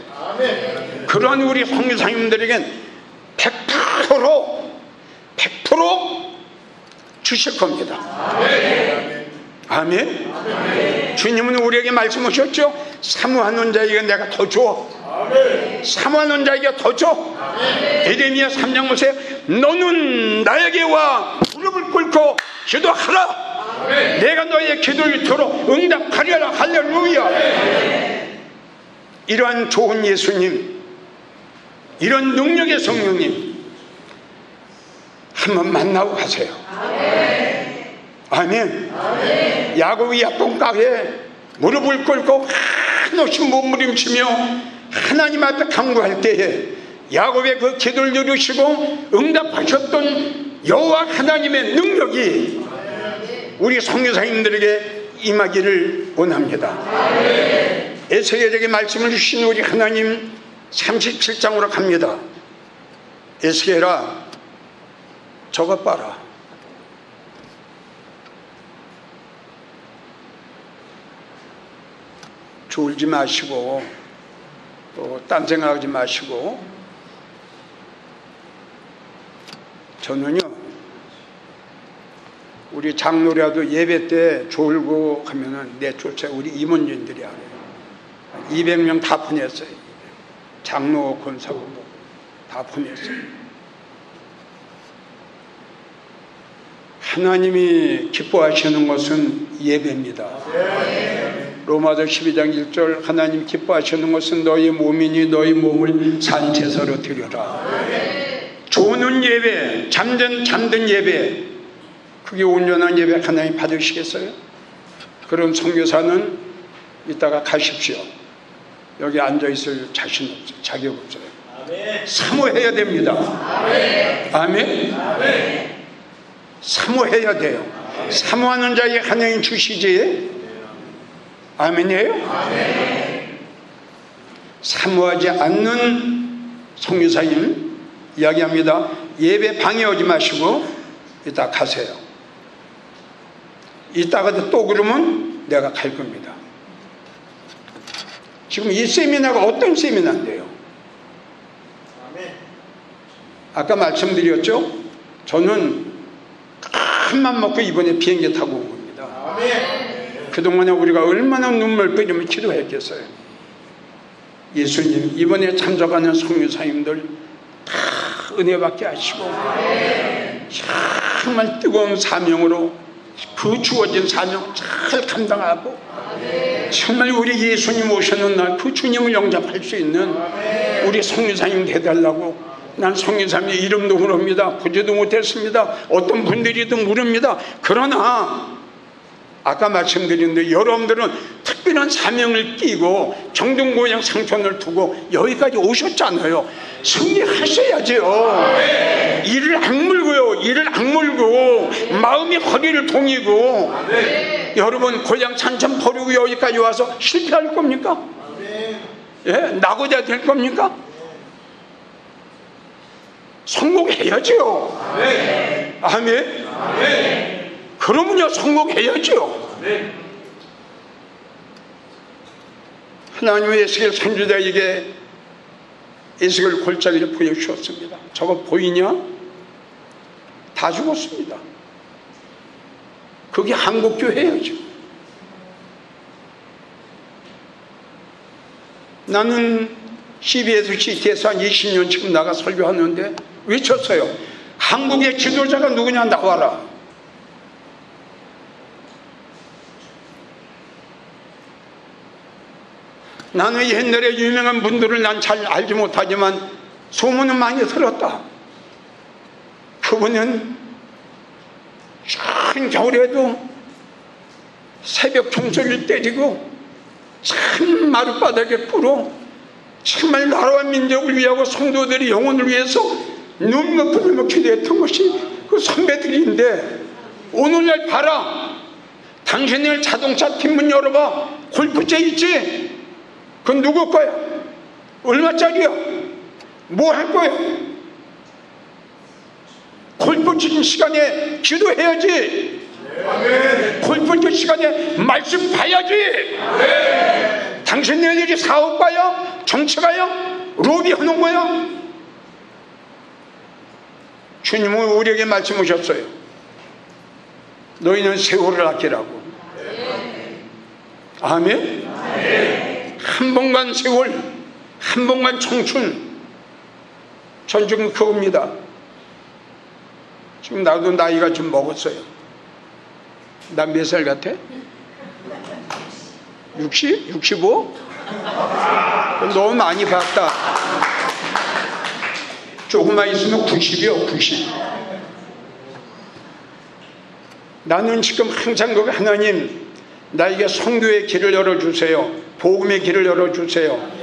그러한 우리 성교사님들에겐 100% 주실 겁니다. 아멘. 주님은 우리에게 말씀하셨죠. 사모하는 자에게 내가 더 줘. 사모하는 자에게 더 줘. 예레미야 3장 보세요. 너는 나에게 와 무릎을 꿇고 기도하라. 내가 너의 기도를 들어 응답하리라. 할렐루야. 이러한 좋은 예수님, 이런 능력의 성령님 한번 만나고 가세요. 아멘. 야곱이 야뽕가에 무릎을 꿇고 한없이 몸부림치며 하나님 앞에 간구할 때에 야곱의 그 기도를 들으시고 응답하셨던 여호와 하나님의 능력이 우리 선교사님들에게 임하기를 원합니다. 에스겔에게 말씀을 주신 우리 하나님 37장으로 갑니다. 에스겔아 저것 봐라. 졸지 마시고 또 딴 생각하지 마시고, 저는요 우리 장로라도 예배 때 졸고 하면은 내쫓아. 우리 임원진들이 알아요. 200명 다 보냈어요. 장로 권사고 다 보냈어요. 하나님이 기뻐하시는 것은 예배입니다. 로마서 12장 1절 하나님 기뻐하시는 것은 너희 몸이니 너희 몸을 산제사로 드려라. 조는 예배, 잠든 예배, 그게 온전한 예배 하나님 받으시겠어요? 그런 선교사는 이따가 가십시오. 여기 앉아있을 자신 없어요. 자격 없어요. 사모해야 됩니다. 아멘. 사모해야 돼요. 사모하는 자에게 하나님 주시지. 아멘이에요? 사모하지 않는 선교사님 이야기합니다. 예배 방해하지 마시고 이따 가세요. 이따가도 또 그러면 내가 갈 겁니다. 지금 이 세미나가 어떤 세미나인데요? 아까 말씀드렸죠? 저는 큰맘 먹고 이번에 비행기 타고 온 겁니다. 그동안에 우리가 얼마나 눈물 뿌리며 기도했겠어요. 예수님 이번에 참석하는 선교사님들 다 은혜 받게 하시고 정말 뜨거운 사명으로 그 주어진 사명 잘 감당하고 정말 우리 예수님 오시는 날 그 주님을 영접할 수 있는 우리 선교사님 되달라고. 난 선교사님의 이름도 모릅니다. 보지도 못했습니다. 어떤 분들이도 모릅니다. 그러나 아까 말씀드렸는데 여러분들은 특별한 사명을 띠고 정등고향 상촌을 두고 여기까지 오셨잖아요. 승리하셔야죠. 이를 악물고요. 이를 악물고 마음이 허리를 동이고 여러분 고향 산천 버리고 여기까지 와서 실패할 겁니까? 예? 나고자 될 겁니까? 성공해야죠. 아멘. 그러면요 성공해야죠. 하나님의 에스겔 선지자에게 에스겔 골짜기를 보여주셨습니다. 저거 보이냐? 다 죽었습니다. 그게 한국교회예요. 지금. 나는 CBS CT에서 한 20년 지금 나가 설교하는데 외쳤어요. 한국의 지도자가 누구냐 나와라. 나는 옛날에 유명한 분들을 난 잘 알지 못하지만 소문은 많이 들었다. 그분은 참 겨울에도 새벽 종소리를 때리고 참 마룻바닥에 꿇어 정말 나라와 민족을 위하고 성도들의 영혼을 위해서 눈물 흘리며 기도했던 것이 그 선배들인데 오늘날 봐라. 당신들 자동차 뒷문 열어봐. 골프채 있지? 그건 누구 거야? 얼마짜리야? 뭐 할 거야? 골프 치는 시간에 기도해야지. 골프 치는 시간에 말씀 봐야지. 당신네들이 사업 가요? 정치 가요? 로비 하는 거야? 주님은 우리에게 말씀하셨어요. 너희는 세월을 아끼라고. 아멘? 한 번간 세월, 한 번간 청춘. 전 지금 그겁니다. 지금 나도 나이가 좀 먹었어요. 나 몇 살 같아? 60? 65? 너무 많이 봤다. 조금만 있으면 90이요, 90. 나는 지금 항상 그 하나님, 나에게 성교의 길을 열어주세요. 복음의 길을 열어주세요.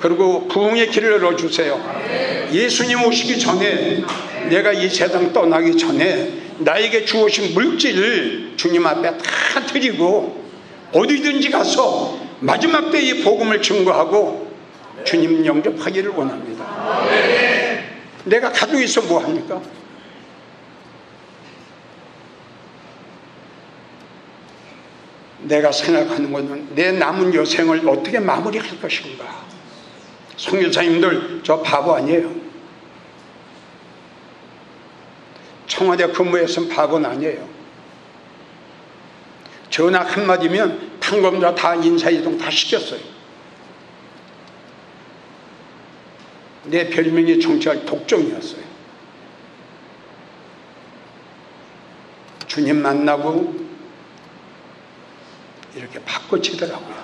그리고 부흥의 길을 열어주세요. 예수님 오시기 전에, 내가 이 세상 떠나기 전에 나에게 주오신 물질을 주님 앞에 다 드리고 어디든지 가서 마지막 때 이 복음을 증거하고 주님 영접하기를 원합니다. 내가 가지고 있어 뭐 합니까? 내가 생각하는 것은 내 남은 여생을 어떻게 마무리할 것인가. 선교사님들 저 바보 아니에요. 청와대 근무에서는 바보는 아니에요. 전화 한마디면 판검사 다 인사이동 다 시켰어요. 내 별명이 정치할 독종이었어요. 주님 만나고 이렇게 바꿔치더라고요.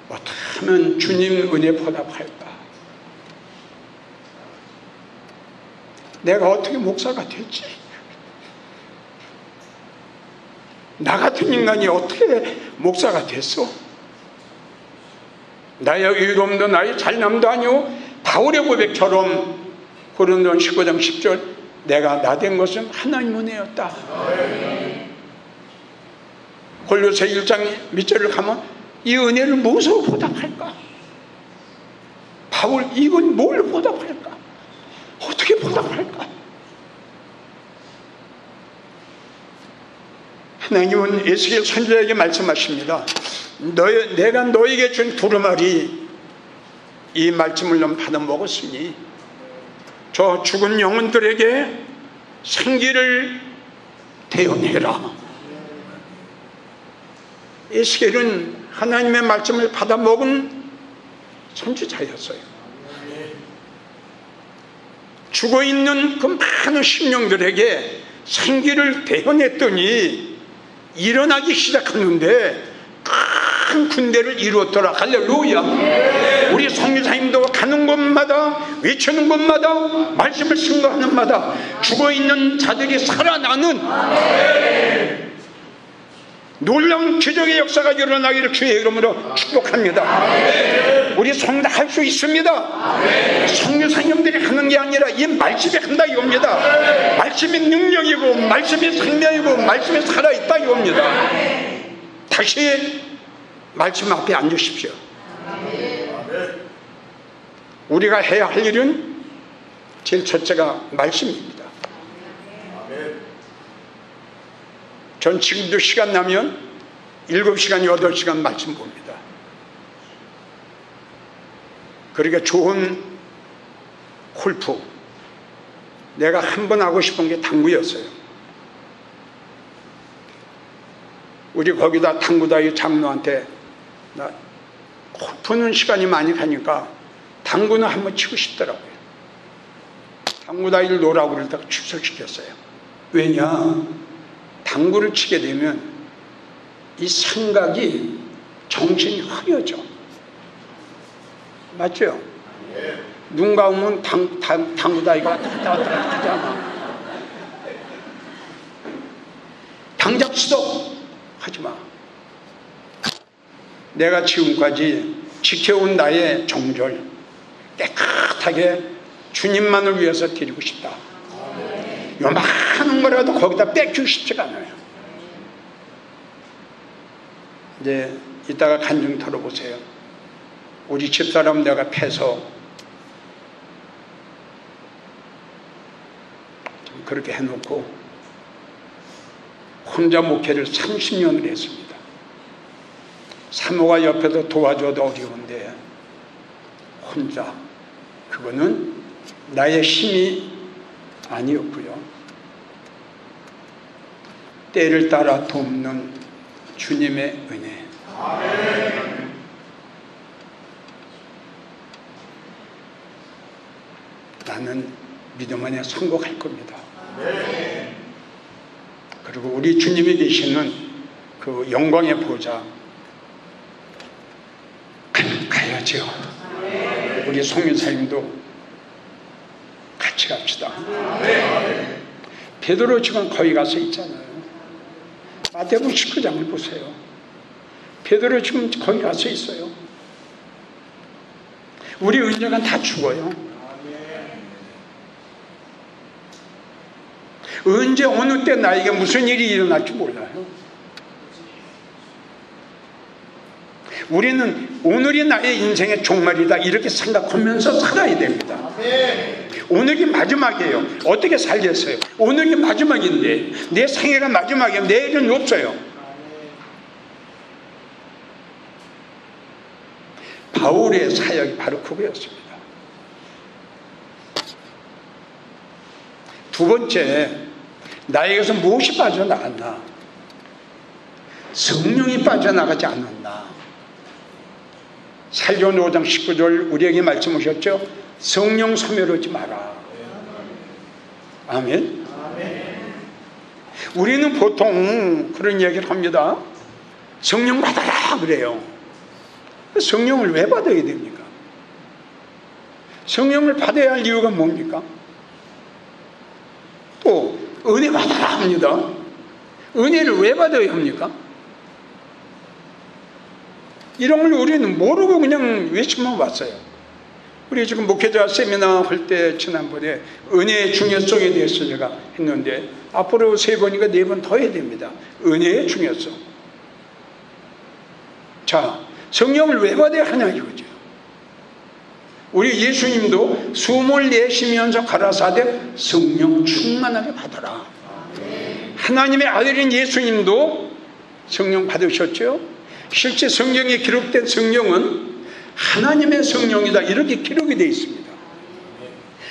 어떻게 하면 주님 은혜 보답할까? 내가 어떻게 목사가 됐지? 나 같은 인간이 어떻게 목사가 됐어? 나의 의로움도 나의 잘남도 아니오. 바울의 고백처럼 고린도전 15장 10절 내가 나 된 것은 하나님 은혜였다. 골로새 1장 밑절을 가면 이 은혜를 무엇으로 보답할까? 바울 이건 뭘 보답할까? 어떻게 보답할까? 하나님은 에스겔 선지자에게 말씀하십니다. 내가 너에게 준 두루마리 이 말씀을 넌 받아 먹었으니 저 죽은 영혼들에게 생기를 대언해라. 에스겔은 하나님의 말씀을 받아 먹은 선지자였어요. 죽어있는 그 많은 심령들에게 생기를 대언했더니 일어나기 시작하는데 큰 군대를 이루었더라. 할렐루야. 우리 성교사님도 가는 곳마다 외치는 곳마다 말씀을 증거하는 마다 죽어있는 자들이 살아나는 놀라운 기적의 역사가 일어나기를 주의 이름으로 축복합니다. 우리 성도 할 수 있습니다. 성교사님들이 하는 게 아니라 이 말씀이 한다 이겁니다. 말씀이 능력이고 말씀이 생명이고 말씀이 살아있다 이겁니다. 다시 말씀 앞에 앉으십시오. 우리가 해야 할 일은 제일 첫째가 말씀입니다. 전 지금도 시간 나면 7시간, 8시간 말씀 봅니다. 그렇게 좋은 골프, 내가 한 번 하고 싶은 게 당구였어요. 우리 거기다 당구다이 장로한테 나 골프는 시간이 많이 가니까 당구는 한번 치고 싶더라고요. 당구다이를 놓으라고 그러다가 취소시켰어요. 왜냐? 당구를 치게 되면 이 생각이, 정신이 흐려져. 맞죠? 눈 감으면 당구다이가 왔다 갔다 하잖아. 당장 스톱! 하지마. 내가 지금까지 지켜온 나의 정절 깨끗하게 주님만을 위해서 드리고 싶다. 요만한 거라도 거기다 뺏기고 싶지가 않아요. 이제 이따가 간증 들어보세요. 우리 집사람 내가 패서 좀 그렇게 해놓고 혼자 목회를 30년을 했습니다. 사모가 옆에서 도와줘도 어려운데 혼자, 그거는 나의 힘이 아니었고요. 때를 따라 돕는 주님의 은혜. 아멘. 나는 믿음 안에 성공할 겁니다. 아멘. 그리고 우리 주님이 계시는 그 영광의 보좌 가야죠. 아멘. 우리 송유사님도 같이 갑시다. 아멘. 베드로 지금 거기 가서 있잖아요. 마태복음 19장을 보세요. 베드로 지금 거기 가서 있어요. 우리 은혜가 다 죽어요. 언제 어느 때 나에게 무슨 일이 일어날지 몰라요. 우리는 오늘이 나의 인생의 종말이다 이렇게 생각하면서 살아야 됩니다. 오늘이 마지막이에요. 어떻게 살겠어요? 오늘이 마지막인데, 내 생애가 마지막이에요. 내일은 없어요. 바울의 사역이 바로 그거였습니다. 두 번째, 나에게서 무엇이 빠져나갔나? 성령이 빠져나가지 않았나? 살전 5장 19절 우리에게 말씀하셨죠? 성령 소멸하지 마라. 아멘. 우리는 보통 그런 얘기를 합니다. 성령 받아라 그래요. 성령을 왜 받아야 됩니까? 성령을 받아야 할 이유가 뭡니까? 또 은혜 받아라 합니다. 은혜를 왜 받아야 합니까? 이런 걸 우리는 모르고 그냥 외치만 왔어요. 우리 지금 목회자 세미나 할 때 지난번에 은혜의 중요성에 대해서 제가 했는데 앞으로 3번인가 4번 더 해야 됩니다. 은혜의 중요성. 자, 성령을 왜 받아야 하냐 이거죠. 우리 예수님도 숨을 내쉬면서 가라사대 성령 충만하게 받아라. 하나님의 아들인 예수님도 성령 받으셨죠. 실제 성경에 기록된 성령은 하나님의 성령이다 이렇게 기록이 되어 있습니다.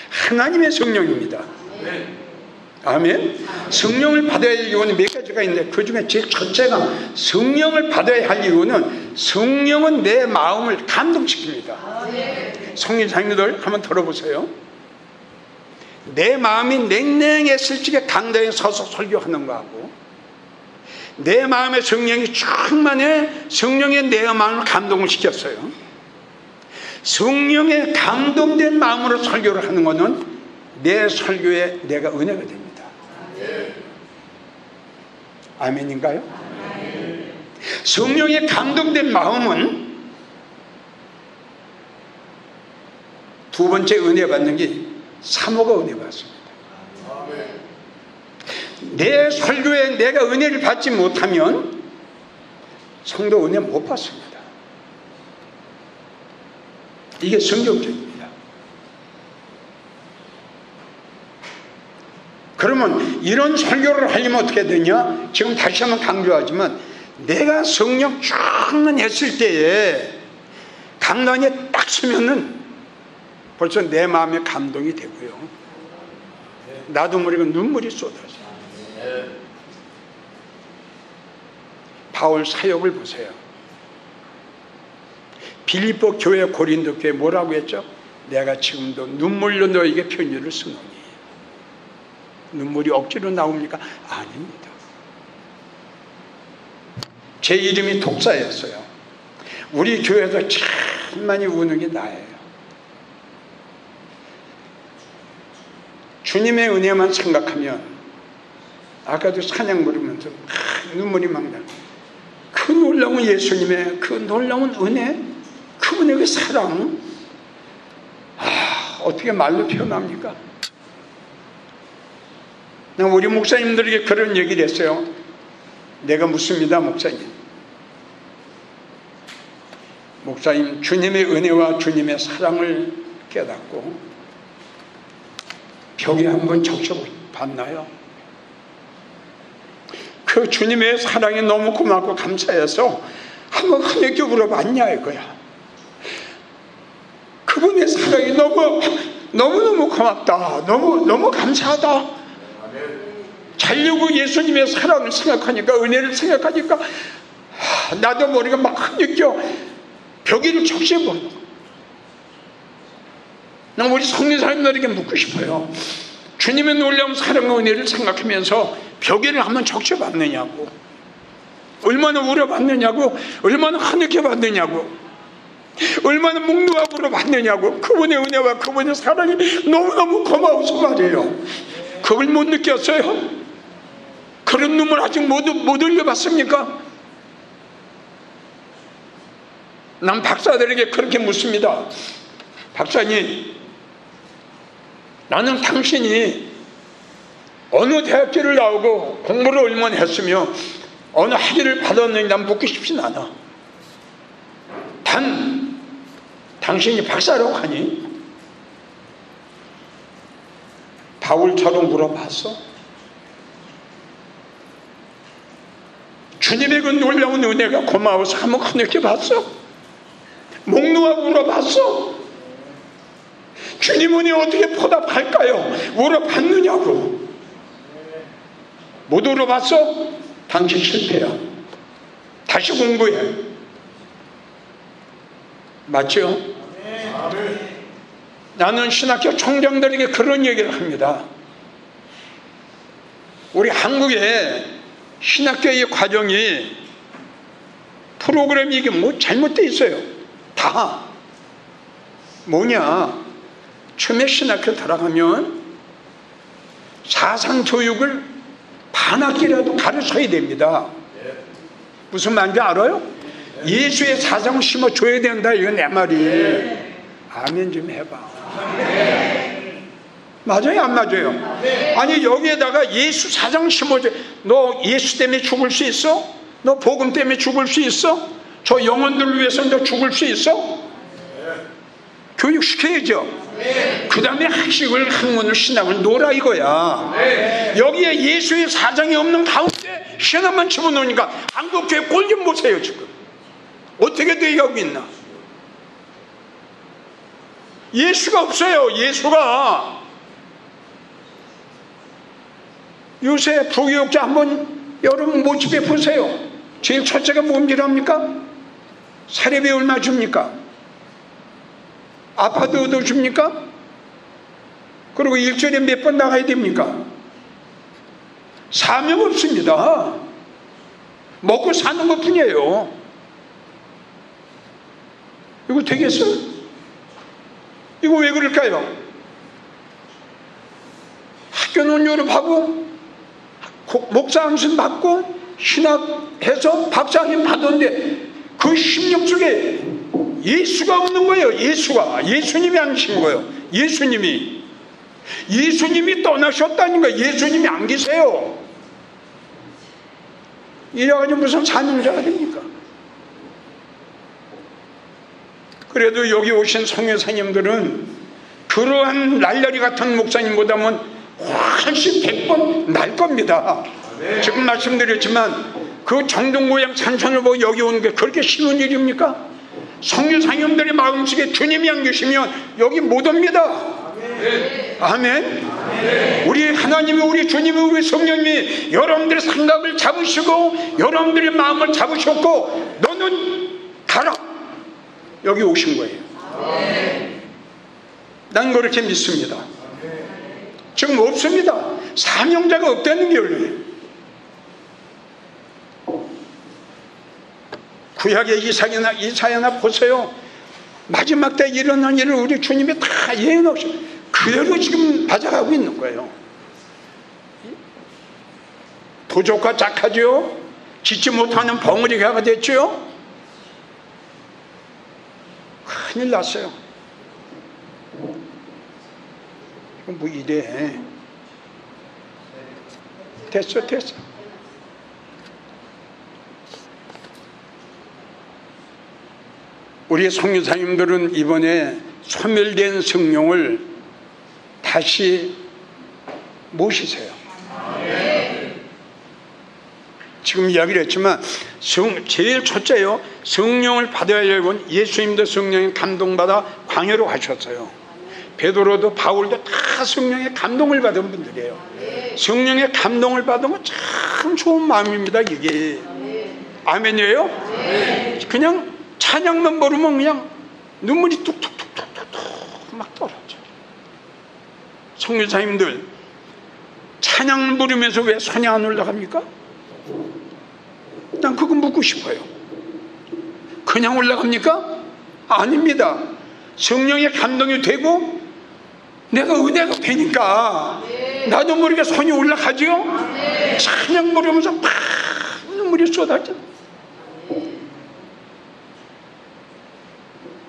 하나님의 성령입니다. 아멘. 성령을 받아야 할 이유는 몇 가지가 있는데 그 중에 제일 첫째가 성령을 받아야 할 이유는 성령은 내 마음을 감동시킵니다. 성인자님들 한번 들어보세요. 내 마음이 냉랭했을 적에 강당에 서서 설교하는 거하고 내 마음에 성령이 충만해 성령의 내 마음을 감동을 시켰어요. 성령에 감동된 마음으로 설교를 하는 것은 내 설교에 내가 은혜가 됩니다. 아멘인가요? 성령에 감동된 마음은 두 번째 은혜 받는 게 사모가 은혜 받습니다. 내 설교에 내가 은혜를 받지 못하면 성도 은혜 못 받습니다. 이게 성경적입니다. 그러면 이런 설교를 하려면 어떻게 되냐? 지금 다시 한번 강조하지만 내가 성령 충만했을 때에 강단에 딱 서면은 벌써 내 마음에 감동이 되고요. 나도 모르게 눈물이 쏟아져요. 바울 사역을 보세요. 빌립보 교회, 고린도 교회 뭐라고 했죠? 내가 지금도 눈물로 너에게 편지를 쓰노니. 눈물이 억지로 나옵니까? 아닙니다. 제 이름이 독사였어요. 우리 교회에서 참 많이 우는 게 나예요. 주님의 은혜만 생각하면, 아까도 찬양 부르면서 눈물이 막 나요. 그 놀라운 예수님의 그 놀라운 은혜, 그분의 그 사랑, 어떻게 말로 표현합니까? 우리 목사님들에게 그런 얘기를 했어요. 내가 묻습니다, 목사님. 목사님, 주님의 은혜와 주님의 사랑을 깨닫고 벽에 한번 적셔봤나요? 그 주님의 사랑이 너무 고맙고 감사해서 한번 하늘께 물어봤냐 이거야. 그분의 사랑이 너무너무 고맙다. 너무 감사하다. 자려고 예수님의 사랑을 생각하니까, 은혜를 생각하니까 나도 모르게 막 느껴 벽에를 적셔보는 거. 난 우리 성리사님들에게 묻고 싶어요. 주님의 놀라운 사랑과 은혜를 생각하면서 벽에를 한번 적셔봤느냐고, 얼마나 울어봤느냐고, 얼마나 하늘켜봤느냐고, 얼마나 묵묵하고 울어봤느냐고. 그분의 은혜와 그분의 사랑이 너무너무 고마워서 말이에요. 그걸 못 느꼈어요? 그런 눈물 아직 못 흘려봤습니까? 난 박사들에게 그렇게 묻습니다. 박사님, 나는 당신이 어느 대학교를 나오고 공부를 얼마나 했으며 어느 학위를 받았는지 난 묻고 싶진 않아. 단 당신이 박사라고 하니 바울처럼 물어봤어? 주님의 그 놀라운 은혜가 고마워서 한번 느껴봤어? 목놓아 울어봤어? 주님 은혜 어떻게 보답할까요? 울어봤느냐고. 못 울어봤어? 당신 실패야. 다시 공부해. 맞죠? 나는 신학교 총장들에게 그런 얘기를 합니다. 우리 한국의 신학교의 과정이, 프로그램이 이게 뭐 잘못되어 있어요. 다 뭐냐, 처음에 신학교 들어가면 사상교육을 반학기라도 가르쳐야 됩니다. 무슨 말인지 알아요? 예수의 사상을 심어줘야 된다, 이건 내 말이. 아멘 좀 해봐. 맞아요, 안 맞아요? 아니, 여기에다가 예수 사상 심어줘. 너 예수 때문에 죽을 수 있어? 너 복음 때문에 죽을 수 있어? 저 영혼들을 위해서 너 죽을 수 있어? 교육시켜야죠. 그 다음에 학문을 신학을 놀아 이거야. 여기에 예수의 사상이 없는 가운데 신학만 집어넣으니까 한국교회 꼴 좀 보세요. 지금 어떻게 되어가고 있나. 예수가 없어요. 예수가. 요새 부교육자 한번 여러분 모집해 보세요. 제일 첫째가 뭔지랍니까? 사례비 얼마 줍니까? 아파트 얻어 줍니까? 그리고 일주일에 몇 번 나가야 됩니까? 사명 없습니다. 먹고 사는 것 뿐이에요. 이거 되겠어? 이거 왜 그럴까요? 학교는 졸업하고 목사 안수 받고 신학해서 박사학위 받았는데 그 심령 속에 예수가 없는 거예요. 예수님이 안 계신 거예요. 예수님이 떠나셨다니까. 예수님이 안 계세요. 이래가지고 무슨 사명자가 됩니까? 그래도 여기 오신 성교사님들은 그러한 날라리 같은 목사님보다는 훨씬 100번 날 겁니다. 지금 말씀드렸지만 그 정동고향 산천을 보고 여기 오는 게 그렇게 쉬운 일입니까? 성교사님들의 마음속에 주님이 안 계시면 여기 못 옵니다. 아멘. 우리 하나님이, 우리 주님이, 우리 성령님이 여러분들의 생각을 잡으시고 여러분들의 마음을 잡으셨고 너는 가라, 여기 오신 거예요. 난 그렇게 믿습니다. 지금 없습니다. 사명자가 없다는 게 원래예요. 구약의 이사야나 보세요. 마지막 때 일어난 일을 우리 주님이 다 예언 없이 그대로 지금 맞아가고 있는 거예요. 부족과 착하죠. 짓지 못하는 벙어리가 됐죠. 큰일 났어요. 뭐 이래. 됐어. 우리 성교사님들은 이번에 소멸된 성령을 다시 모시세요. 지금 이야기를 했지만 제일 첫째요, 성령을 받아야 되는 예수님도 성령에 감동받아 광야로 가셨어요. 베드로도 바울도 다 성령의 감동을 받은 분들이에요. 성령의 감동을 받으면 참 좋은 마음입니다. 이게 아멘이에요? 그냥 찬양만 부르면 그냥 눈물이 뚝뚝뚝뚝뚝 막 떨어져. 성교사님들 찬양 부르면서 왜 손이 안 올라갑니까? 난 그거 묻고 싶어요. 그냥 올라갑니까? 아닙니다. 성령의 감동이 되고 내가 은혜가 되니까 나도 모르게 손이 올라가죠. 찬양 부르면서 막 눈물이 쏟아져.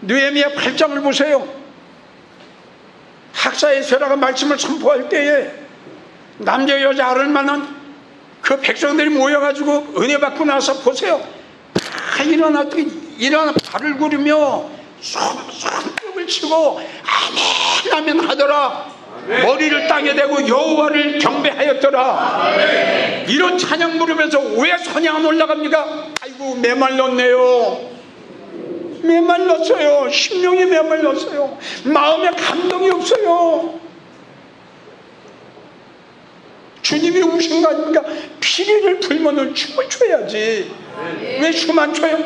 느헤미야 8장을 보세요. 학사에서라가 말씀을 선포할 때에 남자 여자 아를 만한 그 백성들이 모여가지고 은혜 받고 나서 보세요. 다 일어나 발을 구르며 손뼉을 치고 아멘 아멘 하더라. 머리를 땅에 대고 여호와를 경배하였더라. 이런 찬양 부르면서 왜 손이 안 올라갑니까? 아이고 메말랐네요. 메말랐어요. 심령이 메말랐어요. 마음에 감동이 없어요. 주님이 우신 거 아닙니까? 피리를 불면은 춤을 춰야지. 왜 춤 안 춰요?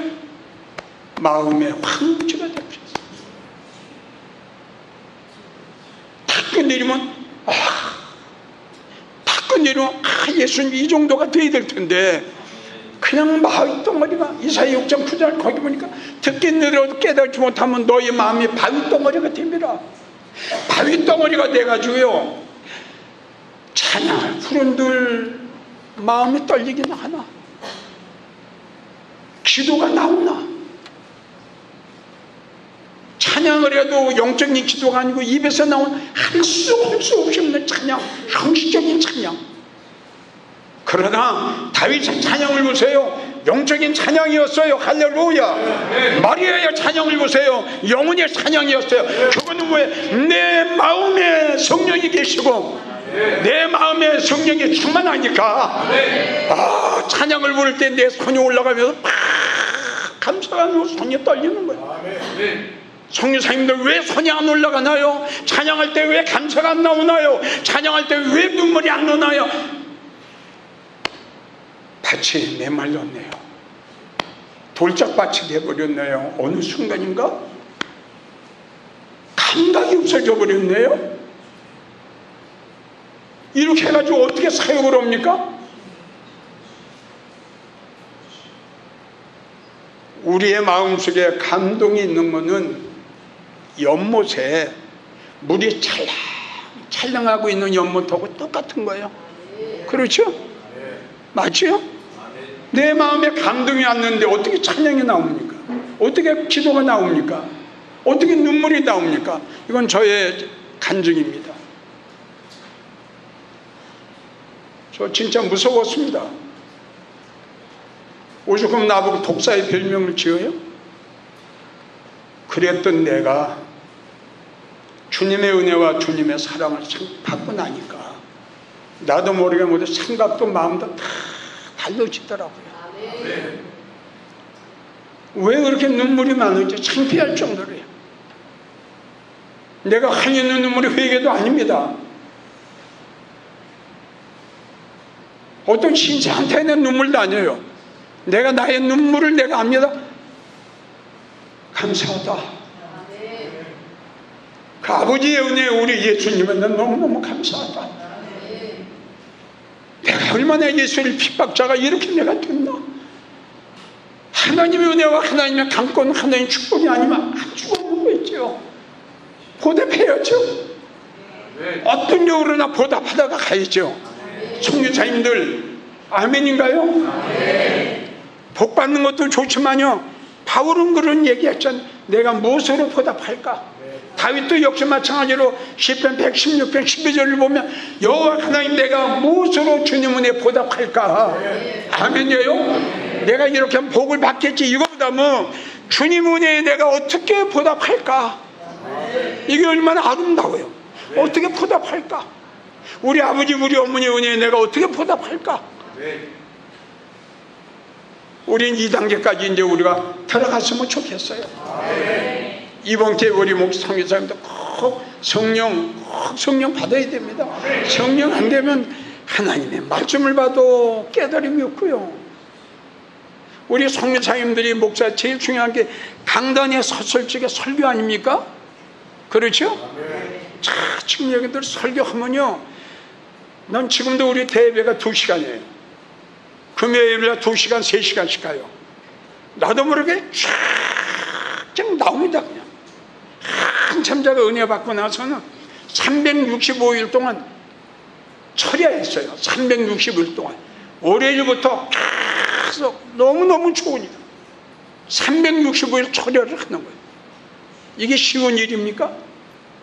마음에 황무지가 되셨어요. 탁 내리면 탁 내리면 예수님 이 정도가 돼야 될 텐데 그냥 바위 덩어리가 이사야 6장 9절 거기 보니까 듣긴 들어도 깨닫지 못하면 너의 마음이 바위 덩어리가 됩니다. 바위 덩어리가 돼가지고요 찬양을 부른들 마음이 떨리긴 하나 기도가 나오나 찬양을 해도 영적인 기도가 아니고 입에서 나온 할 수 없이 없는 찬양, 형식적인 찬양. 그러나 다윗의 찬양을 보세요. 영적인 찬양이었어요. 할렐루야. 마리아의 찬양을 보세요. 영혼의 찬양이었어요. 그거는 왜 내 마음에 성령이 계시고 내 마음에 성령이 충만하니까 찬양을 부를 때 내 손이 올라가면서 막 감사하며 손이 떨리는 거예요. 성교사님들 왜 손이 안 올라가나요? 찬양할 때 왜 감사가 안 나오나요? 찬양할 때 왜 눈물이 안 나나요? 밭이 메말랐네요. 돌짝밭이 돼버렸네요. 어느 순간인가 감각이 없어져 버렸네요. 이렇게 해가지고 어떻게 사역을 합니까? 우리의 마음속에 감동이 있는 것은 연못에 물이 찰랑찰랑하고 있는 연못하고 똑같은 거예요. 그렇죠? 맞죠? 내 마음에 감동이 왔는데 어떻게 찬양이 나옵니까? 어떻게 기도가 나옵니까? 어떻게 눈물이 나옵니까? 이건 저의 간증입니다. 저 진짜 무서웠습니다. 오죽하면 나보고 독사의 별명을 지어요? 그랬던 내가 주님의 은혜와 주님의 사랑을 받고 나니까 나도 모르게 모두 생각도 마음도 다 달라지더라고요. 왜 그렇게 눈물이 많은지 창피할 정도로요. 내가 흘리는 눈물이 회개도 아닙니다. 어떤 신자한테는 눈물도 아니에요. 내가 나의 눈물을 내가 압니다. 감사하다. 그 아버지의 은혜에 우리 예수님은 너무너무 감사하다. 내가 얼마나 예수를 핍박자가 이렇게 내가 됐나. 하나님의 은혜와 하나님의 강권, 하나님의 축복이 아니면 안 죽어보는 거있죠. 보답해야죠. 어떤 경우로나 보답하다가 가야죠. 선교사님들 아멘인가요? 복 받는 것도 좋지만요, 바울은 그런 얘기했잖아요. 내가 무엇으로 보답할까? 다윗도 역시 마찬가지로 시편 116편 12절을 보면 여호와 하나님, 내가 무엇으로 주님 은혜 보답할까? 아멘이에요? 내가 이렇게 복을 받겠지, 이거보다 뭐 주님 은혜에 내가 어떻게 보답할까? 이게 얼마나 아름다워요. 어떻게 보답할까? 우리 아버지 우리 어머니 은혜에 내가 어떻게 보답할까? 우린 2단계까지 이제 우리가 들어갔으면 좋겠어요. 이번 기회에 우리 목사님도 꼭 성령 받아야 됩니다. 성령 안 되면 하나님의 말씀을 봐도 깨달음이 없고요. 우리 성교사님들이 목사 제일 중요한 게 강단에 섰을 적에 설교 아닙니까? 그렇죠? 자, 지금 여기들 설교하면요, 난 지금도 우리 대예배가 2시간이에요. 금요일에 2시간, 3시간씩 가요. 나도 모르게 쫙 나옵니다. 그냥 한참 제가 은혜 받고 나서는 365일 동안 철야했어요. 365일 동안 월요일부터 계속 너무너무 좋으니까 365일 철야를 하는 거예요. 이게 쉬운 일입니까?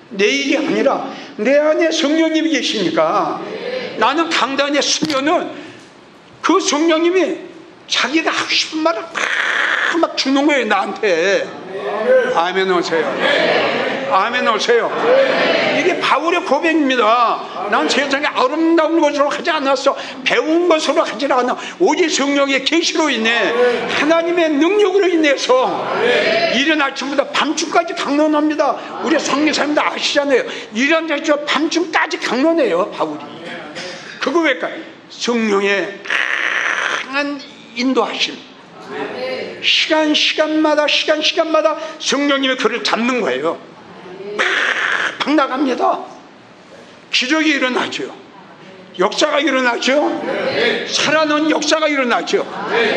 내 일이 아니라 내 안에 성령님이 계시니까 나는 강단에 서면은 그 성령님이 자기가 하고 싶은 말을 막 주는 거예요, 나한테. 아멘 오세요. 아멘 오세요. 이게 바울의 고백입니다. 난 세상에 아름다운 것으로 하지 않았어. 배운 것으로 하지 않아. 오직 성령의 계시로 인해 하나님의 능력으로 인해서 이른 아침부터 밤중까지 강론합니다. 우리 성교사님도 아시잖아요. 이른 아침부터 밤중까지 강론해요, 바울이. 그거 왜일까? 성령의 강한 인도하심. 시간마다 성령님이 그를 잡는 거예요. 팍 나갑니다. 기적이 일어나죠. 역사가 일어나죠. 살아난 역사가 일어나죠.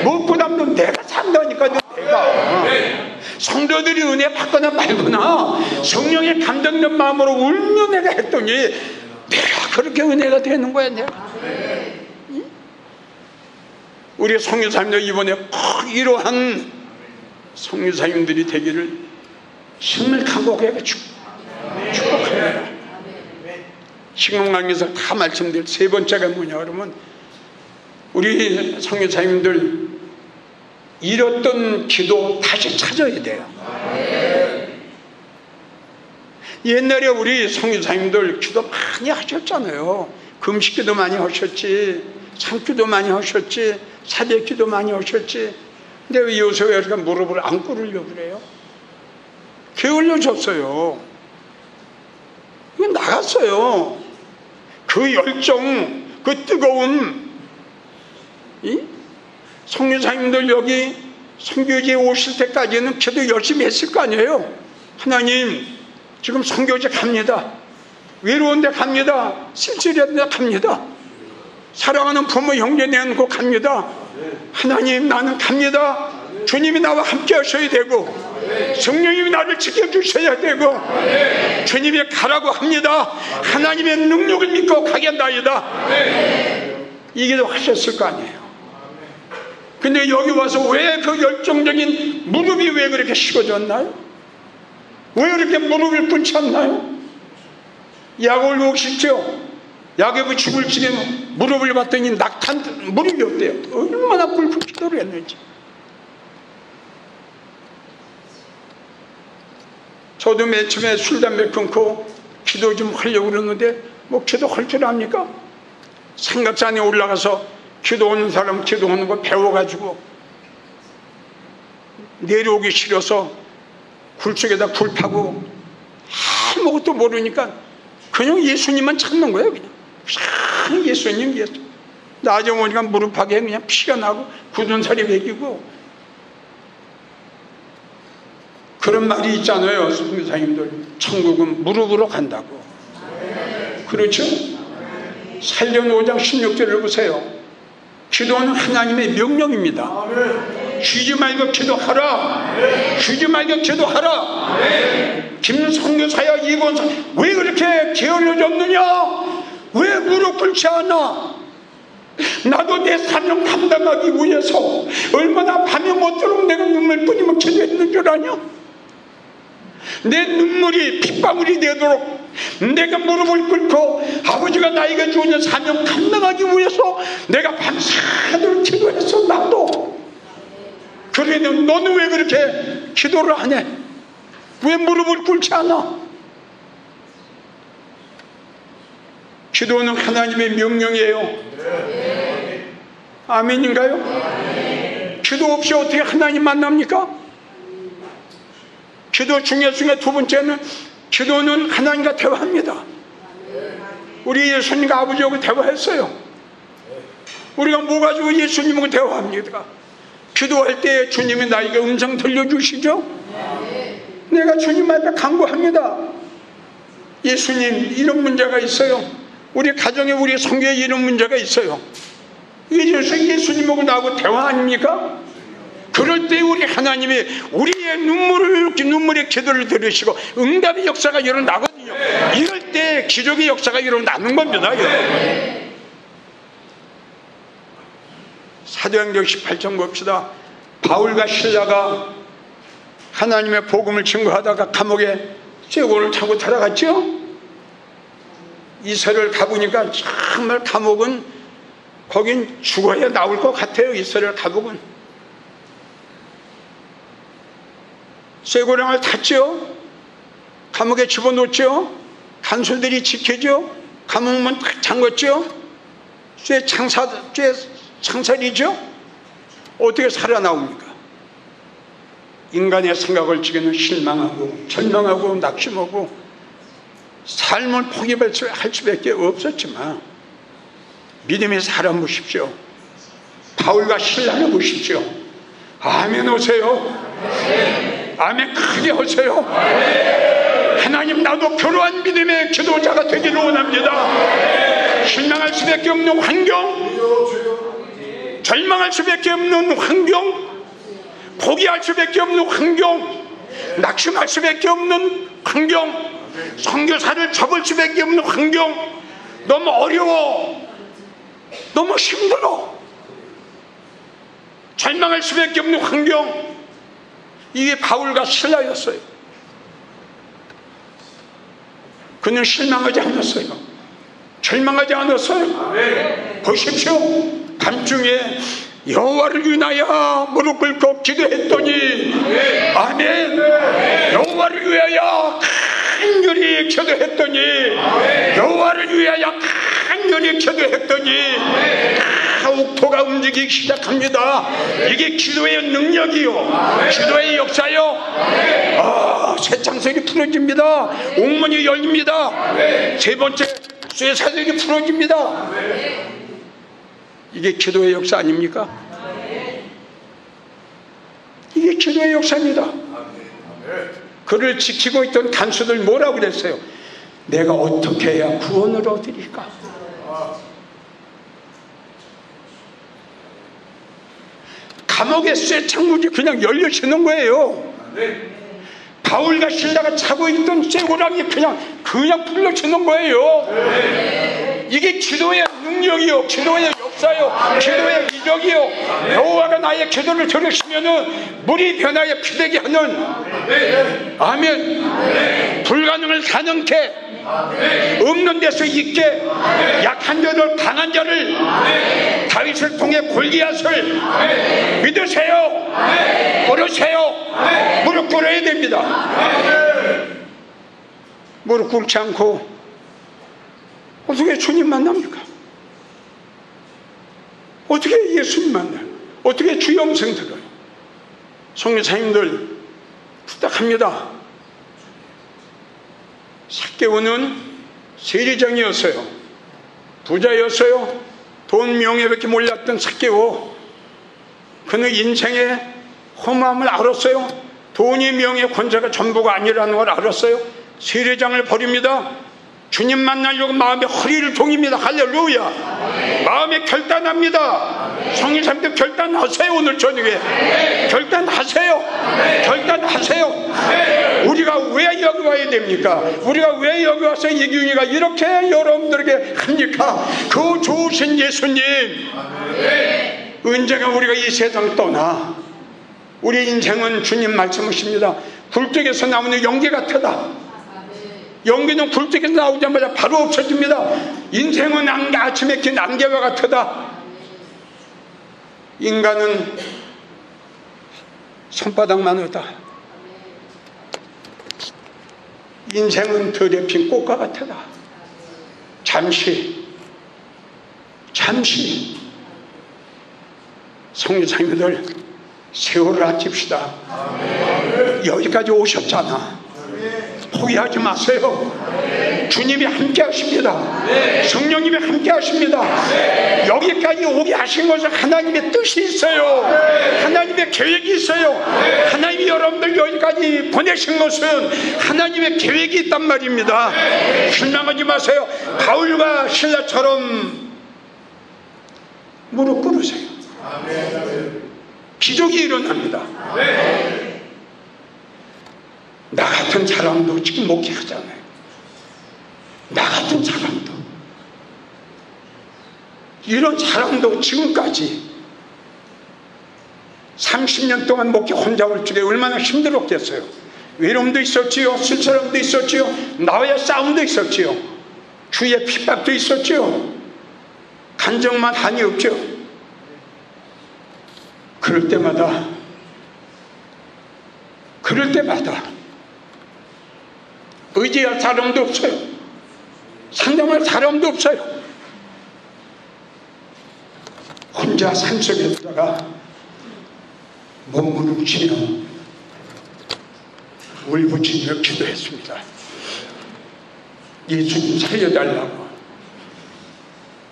무엇보다도 내가 산다니까요. 내가 성도들이 은혜 받거나 말거나 성령의 감동된 마음으로 울며 내가 했더니 내가 그렇게 은혜가 되는 거야. 내가. 우리 성교사님들 이번에 꼭 이러한 성교사님들이 되기를 정말 간곡하게 축복합니다. 지금 강의에서 다 말씀드릴 세 번째가 뭐냐 그러면, 우리 성교사님들 잃었던 기도 다시 찾아야 돼요. 옛날에 우리 성교사님들 기도 많이 하셨잖아요. 금식기도 많이 하셨지, 산기도 많이 하셨지, 사대기도 많이 하셨지. 근데 왜 요새 왜 이렇게 무릎을 안 꿇으려고 그래요? 게을러 졌어요. 이거 나갔어요. 그 열정, 그 뜨거운, 성교사님들 여기 선교지에 오실 때까지는 기도 열심히 했을 거 아니에요. 하나님, 지금 선교지 갑니다. 외로운데 갑니다. 쓸쓸한데 갑니다. 사랑하는 부모 형제 내놓고 갑니다. 하나님, 나는 갑니다. 주님이 나와 함께 하셔야 되고 성령님이 나를 지켜주셔야 되고 주님이 가라고 합니다. 하나님의 능력을 믿고 가겠나이다. 이 기도 하셨을 거 아니에요. 근데 여기 와서 왜 그 열정적인 무릎이 왜 그렇게 식어졌나요? 왜 이렇게 무릎을 꿇지 않나요? 약을 먹으십시오. 야곱이 죽을 지경 무릎을 봤더니 낙탄 무릎이 없대요. 얼마나 굵은 기도를 했는지. 저도 맨 처음에 술 담배 끊고 기도 좀 하려고 그러는데 뭐 기도할 줄 압니까? 삼각산에 올라가서 기도하는 사람 기도하는 거 배워가지고 내려오기 싫어서 굴 속에다 굴 파고 아무것도 모르니까 그냥 예수님만 찾는 거예요. 그냥 예수님. 나중에 보니까 무릎팍에 그냥 피가 나고 굳은 살이 배기고. 그런 말이 있잖아요, 선교사님들. 천국은 무릎으로 간다고. 그렇죠? 살전 5장 16절을 보세요. 기도는 하나님의 명령입니다. 쉬지 말고 기도하라. 쉬지 말고 기도하라. 김선교사야, 이건사 왜 그렇게 게을러졌느냐? 왜 무릎 꿇지 않아? 나도 내 사명 감당하기 위해서 얼마나 밤에 못들어오고 내가 눈물 뿌리며 기도했는 줄 아냐? 내 눈물이 핏방울이 되도록 내가 무릎을 꿇고 아버지가 나에게 주는 사명 감당하기 위해서 내가 밤새도록 기도했어. 나도. 그런데 너는 왜 그렇게 기도를 안 해? 왜 무릎을 꿇지 않아? 기도는 하나님의 명령이에요. 아멘인가요? 기도 없이 어떻게 하나님 만납니까? 기도 중에 두 번째는 기도는 하나님과 대화합니다. 우리 예수님과 아버지하고 대화했어요. 우리가 뭐 가지고 예수님하고 대화합니까? 기도할 때 주님이 나에게 음성 들려주시죠? 내가 주님 앞에 간구합니다. 예수님, 이런 문제가 있어요. 우리 가정에, 우리 성교에 이런 문제가 있어요. 이게 예수님하고 나하고 대화 아닙니까? 그럴 때 우리 하나님이 우리의 눈물의 기도를 들으시고 응답의 역사가 일어나거든요. 이럴 때 기적의 역사가 일어나는 겁니다. 사도행전 18장 봅시다. 바울과 실라가 하나님의 복음을 증거하다가 감옥에 쇠고를 타고 들어갔죠. 이스라엘 가보니까 정말 감옥은 거긴 죽어야 나올 것 같아요. 이스라엘 감옥은 쇠고랑을 탔죠. 감옥에 집어넣었죠. 간수들이 지켜죠. 감옥문 딱 잠궜죠. 쇠 창살이죠. 어떻게 살아나옵니까? 인간의 생각을 지키는 실망하고 절망하고 낙심하고 삶을 포기할 수밖에 없었지만 믿음의 사람 보십시오. 바울과 실라를 보십시오. 아멘 오세요. 아멘 크게 하세요. 하나님, 나도 그러한 믿음의 기도자가 되기를 원합니다. 실망할 수밖에 없는 환경, 절망할 수밖에 없는 환경, 포기할 수밖에 없는 환경, 낙심할 수밖에 없는 환경, 선교사를 접을 수밖에 없는 환경, 너무 어려워, 너무 힘들어, 절망할 수밖에 없는 환경. 이게 바울과 실라였어요. 그는 실망하지 않았어요. 절망하지 않았어요. 보십시오. 밤중에 여호와를 위하여 무릎 꿇고 기도했더니, 아멘, 여호와를 위하여 간절히 기도했더니, 여호와를 위하여 간절히 기도했더니 옥토가 움직이기 시작합니다. 이게 기도의 능력이요, 기도의 역사요. 쇠창살이 풀어집니다. 옥문이 열립니다. 세 번째, 쇠사슬이 풀어집니다. 이게 기도의 역사 아닙니까? 이게 기도의 역사입니다. 그를 지키고 있던 간수들 뭐라고 그랬어요? 내가 어떻게 해야 구원을 얻으리까? 감옥의 쇠창문이 그냥 열려지는 거예요. 바울과 실라가 차고 있던 쇠고랑이 그냥 풀려지는 거예요. 이게 기도의 능력이요, 기도의 역사요, 기도의 이적이요. 여호와가 나의 기도를 들으시면은 물이 변화에 피되게 하는, 아멘, 불가능을 가능케, 없는 데서 있게, 약한 자를, 강한 자를, 다윗을 통해 골리앗을 믿으세요. 모르세요. 무릎 꿇어야 됩니다. 무릎 꿇지 않고 어떻게 주님 만납니까? 어떻게 예수님 만나요? 어떻게 주 영생 들어요? 성교사님들 부탁합니다. 삭개오는 세리장이었어요. 부자였어요. 돈 명예밖에 몰랐던 삭개오. 그는 인생의 험함을 알았어요. 돈이 명예 권세가 전부가 아니라는 걸 알았어요. 세리장을 버립니다. 주님 만나려고 마음의 허리를 동입니다. 할렐루야. 마음에 결단합니다. 성인사님들 결단하세요. 오늘 저녁에 결단하세요. 결단하세요. 우리가 왜 여기 와야 됩니까? 우리가 왜 여기 와서 이기훈이가 이렇게 여러분들에게 합니까? 그 좋으신 예수님, 언제가 우리가 이 세상 떠나 우리 인생은 주님 말씀이십니다. 굴뚝에서 나오는 연기 같다. 연기는 굴뚝에서 나오자마자 바로 없어집니다. 인생은 아침에 긴 안개와 같다. 인간은 손바닥만하다. 인생은 들에 핀 꽃과 같다. 잠시 성교사님들 세월을 아낍시다. 여기까지 오셨잖아. 포기하지 마세요. 주님이 함께 하십니다. 성령님이 함께 하십니다. 여기까지 오게 하신 것은 하나님의 뜻이 있어요. 하나님의 계획이 있어요. 하나님이 여러분들 여기까지 보내신 것은 하나님의 계획이 있단 말입니다. 실망하지 마세요. 바울과 신라처럼 무릎 꿇으세요. 기적이 일어납니다. 나 같은 사람도 지금 목회하잖아요. 나 같은 사람도, 이런 사람도 지금까지 30년 동안 목회 혼자 올 적에 얼마나 힘들었겠어요. 외로움도 있었지요. 쓸쓸함도 있었지요. 나와의 싸움도 있었지요. 주위의 핍박도 있었지요. 간정만 한이 없죠. 그럴 때마다 의지할 사람도 없어요. 상담할 사람도 없어요. 혼자 산속에 들어가 몸을 훔치며 울부짖며 기도했습니다. 예수님 살려달라고.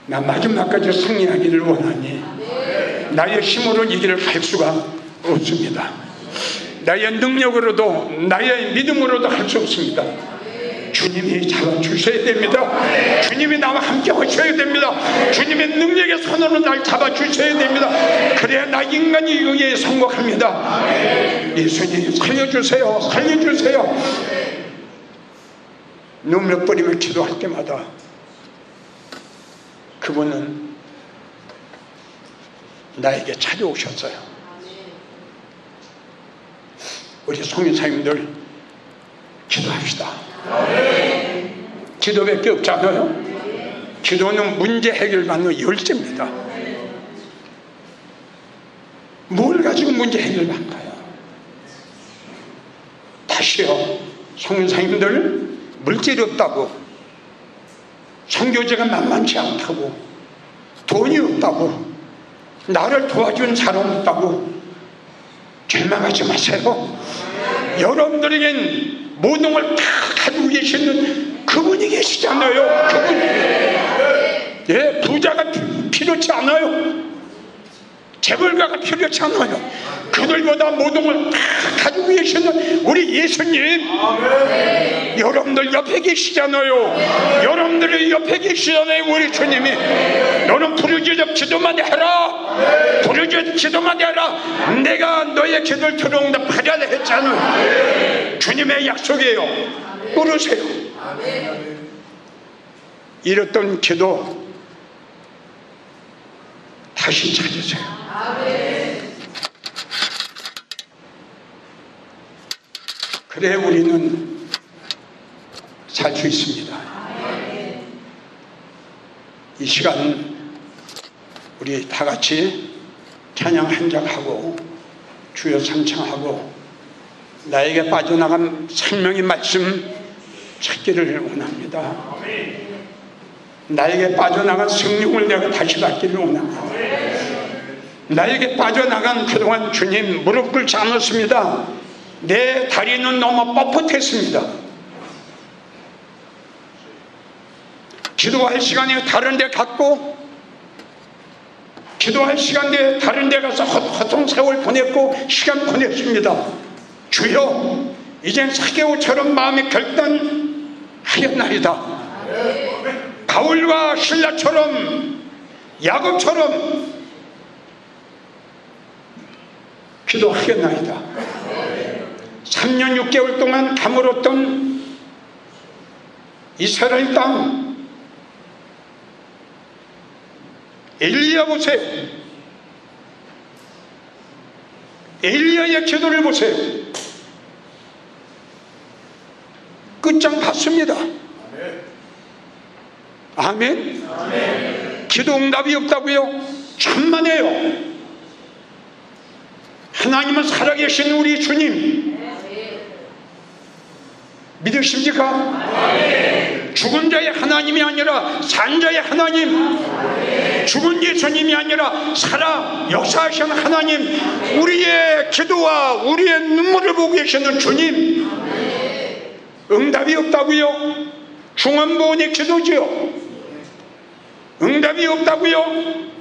나 마지막까지 승리하기를 원하니 나의 힘으로 이 길을 갈 수가 없습니다. 나의 능력으로도 나의 믿음으로도 할 수 없습니다. 주님이 잡아주셔야 됩니다. 주님이 나와 함께 하셔야 됩니다. 주님의 능력의 손으로 날 잡아주셔야 됩니다. 그래야 나 인간이 여기에 성공합니다. 예수님 살려주세요. 살려주세요. 눈물 뿌리며 기도할 때마다 그분은 나에게 찾아오셨어요. 우리 성인사님들 기도합시다. 기도밖에 없잖아요. 기도는 문제 해결받는 열쇠입니다. 뭘 가지고 문제 해결받나요? 다시요. 성인사님들 물질이 없다고, 선교제가 만만치 않다고, 돈이 없다고, 나를 도와준 사람 없다고 절망하지 마세요. 여러분들에겐 모든 걸 다 가지고 계시는 그분이 계시잖아요. 그분. 예, 부자가 필요치 않아요. 재벌가가 필요치 않아요. 그들보다 모든 걸 다 가지고 계시는 우리 예수님. 여러분들 옆에 계시잖아요. 여러분들의 옆에 계시잖아요. 우리 주님이. 너는 부르짖어 기도만 해라. 부르짖어 기도만 해라. 내가 너의 기도를 들어응답하려 했잖아요. 주님의 약속이에요. 물으세요. 잃었던 기도 다시 찾으세요. 그래 우리는 살 수 있습니다. 이 시간 우리 다 같이 찬양 한 작하고 주여 찬창하고 나에게 빠져나간 생명의 말씀 찾기를 원합니다. 나에게 빠져나간 성령을 내가 다시 받기를 원합니다. 나에게 빠져나간 그동안 주님 무릎 꿇지 않았습니다. 내 다리는 너무 뻣뻣했습니다. 기도할 시간에 다른 데 갔고, 기도할 시간에 다른 데 가서 허통 세월 보냈고 시간 보냈습니다. 주여, 이젠 사개오처럼 마음의 결단하였나이다. 바울과 신라처럼, 야곱처럼 기도하겠나이다. 3년 6개월 동안 가물었던 이스라엘 땅, 엘리야 보세요. 엘리야의 기도를 보세요. 끝장 봤습니다. 아멘. 아멘. 기도 응답이 없다고요? 천만에요. 하나님은 살아계신 우리 주님 믿으십니까? 아멘. 죽은 자의 하나님이 아니라 산 자의 하나님, 죽은 예수님이 아니라 살아 역사하시는 하나님, 우리의 기도와 우리의 눈물을 보고 계시는 주님, 응답이 없다고요? 중원보원의 기도지요. 응답이 없다고요?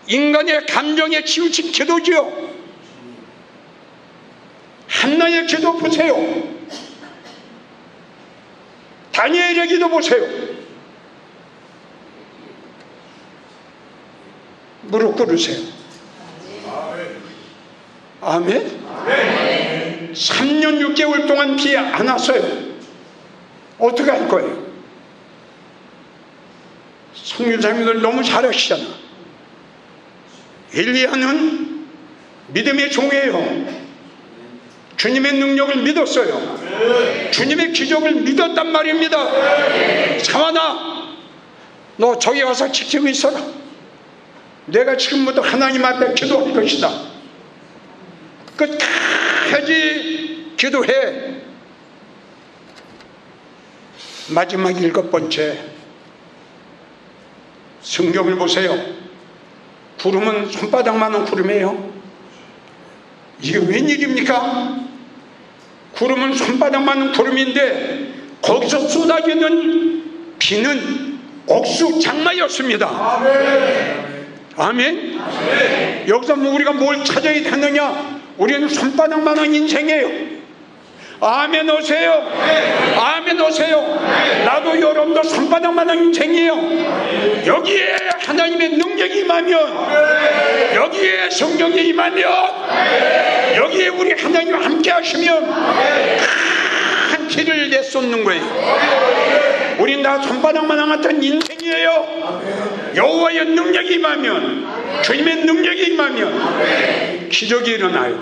인간의 감정에 치우친 기도지요. 한나의 기도 보세요. 다니엘의 기도 보세요. 무릎 꿇으세요. 아멘. 아멘. 3년 6개월 동안 비 안 왔어요. 어떻게 할 거예요? 성유사님들 너무 잘하시잖아. 엘리야는 믿음의 종이에요. 주님의 능력을 믿었어요. 주님의 기적을 믿었단 말입니다. 사마나, 너 저기 가서 지키고 있어라. 내가 지금부터 하나님 앞에 기도할 것이다. 끝까지 기도해. 마지막 7번째, 성경을 보세요. 구름은 손바닥만한 구름이에요. 이게 웬일입니까? 구름은 손바닥만한 구름인데 거기서 쏟아지는 비는 옥수 장마였습니다. 아멘. 아멘. 아멘. 여기서 우리가 뭘 찾아야 되느냐? 우리는 손바닥만한 인생이에요. 아멘 오세요. 아멘 오세요. 나도 여러분도 손바닥만한 인생이에요. 여기에 하나님의 능력이 임하면, 여기에 성령이 임하면, 여기에 우리 하나님 함께 하시면 큰 길을 내쏟는 거예요. 우린 다 손바닥만한 같은 인생이에요. 여호와의 능력이 임하면, 주님의 능력이 임하면 기적이 일어나요.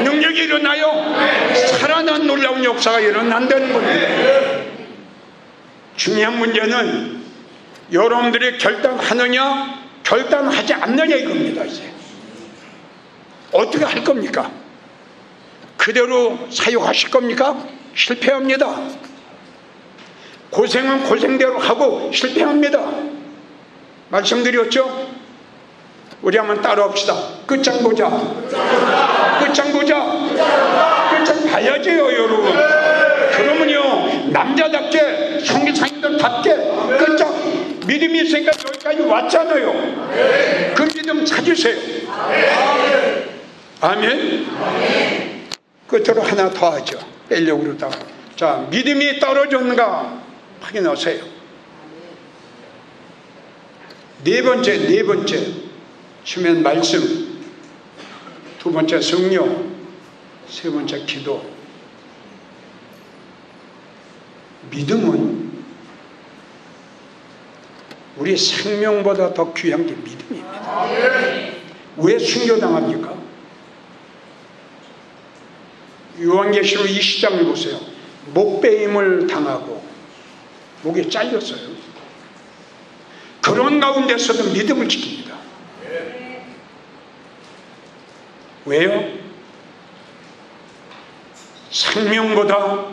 능력이 일어나요. 살아난 놀라운 역사가 일어난다는 겁니다. 중요한 문제는 여러분들이 결단하느냐 결단하지 않느냐 이겁니다. 이제 어떻게 할 겁니까? 그대로 사용하실 겁니까? 실패합니다. 고생은 고생대로 하고 실패합니다. 말씀드렸죠? 우리 한번 따라합시다. 끝장 보자. 끝장 보자. 끝장 봐야지요, 여러분. 그러면요, 남자답게, 성기상님들답게 끝장, 믿음이 있으니까 여기까지 왔잖아요. 그 믿음 찾으세요. 아멘. 끝으로 하나 더 하죠. 빼려고 그러다가. 자, 믿음이 떨어졌는가 확인하세요. 네 번째. 주면 말씀, 두 번째 성령, 세 번째 기도. 믿음은 우리 생명보다 더 귀한 게 믿음입니다. 왜 순교당합니까? 요한계시록 20장을 보세요. 목베임을 당하고 목에 잘렸어요. 그런 가운데서도 믿음을 지킵니다. 왜요? 생명보다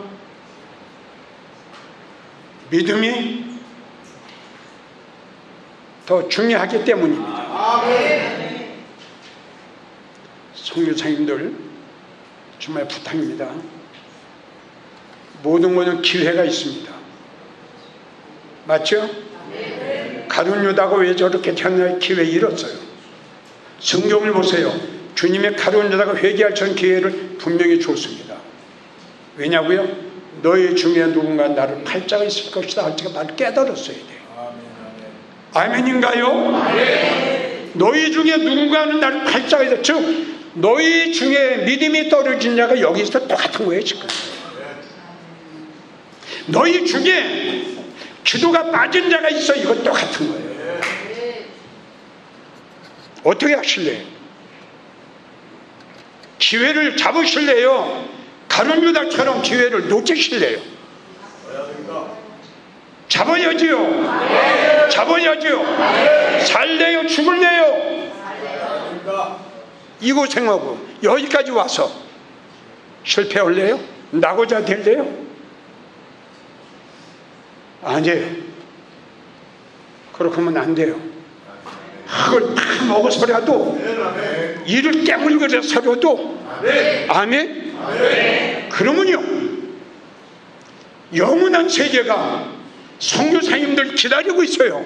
더 중요하기 때문입니다. 선교사님들 정말 부탁입니다. 모든 것은 기회가 있습니다. 맞죠? 가룟 유다가 왜 저렇게 태어나요? 기회 잃었어요. 성경을 보세요. 주님의 가룟 유다가 회개할 전 기회를 분명히 줬습니다. 왜냐고요? 너희 중에 누군가 나를 팔자가 있을 것이다 할 때가 나를 깨달았어야 돼요. 아멘인가요? 너희 중에 누군가는 나를 팔자가 있다. 즉 너희 중에 믿음이 떨어진 자가 여기서 똑같은 거예요. 지금 너희 중에 기도가 빠진 자가 있어. 이거 똑같은 거예요. 어떻게 하실래요? 기회를 잡으실래요? 가룟 유다처럼 기회를 놓치실래요? 잡아야지요. 잡아야지요. 살래요? 죽을래요? 이 고생하고 여기까지 와서 실패할래요? 나고자 될래요? 아니에요. 그렇게 하면 안 돼요. 그걸 다 먹어서라도 이를 깨물거려서라도 아멘? 그러면요 영원한 세계가 선교사님들 기다리고 있어요.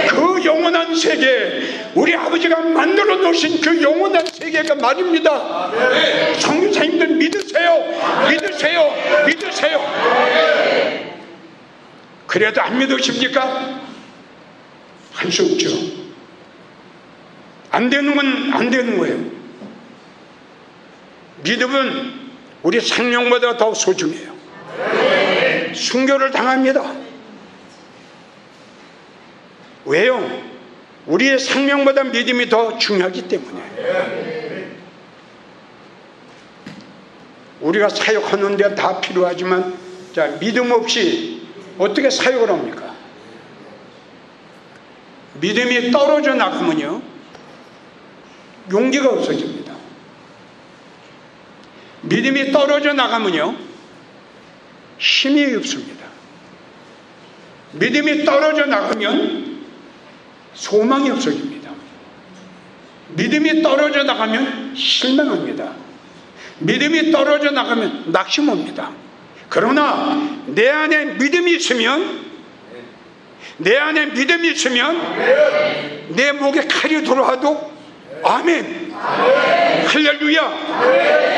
그 영원한 세계, 우리 아버지가 만들어 놓으신 그 영원한 세계가 말입니다. 선교사님들 믿으세요. 믿으세요. 믿으세요. 그래도 안 믿으십니까? 할 수 없죠. 안 되는 건 안 되는 거예요. 믿음은 우리 생명보다 더 소중해요. 순교를 당합니다. 왜요? 우리의 생명보다 믿음이 더 중요하기 때문에. 우리가 사역하는 데 다 필요하지만 자, 믿음 없이 어떻게 사역을 합니까? 믿음이 떨어져 나가면요 용기가 없어집니다. 믿음이 떨어져 나가면요 힘이 없습니다. 믿음이 떨어져 나가면 소망이 없어집니다. 믿음이 떨어져 나가면 실망합니다. 믿음이 떨어져 나가면 낙심합니다. 그러나 내 안에 믿음이 있으면 내 목에 칼이 들어와도 아멘, 할렐루야,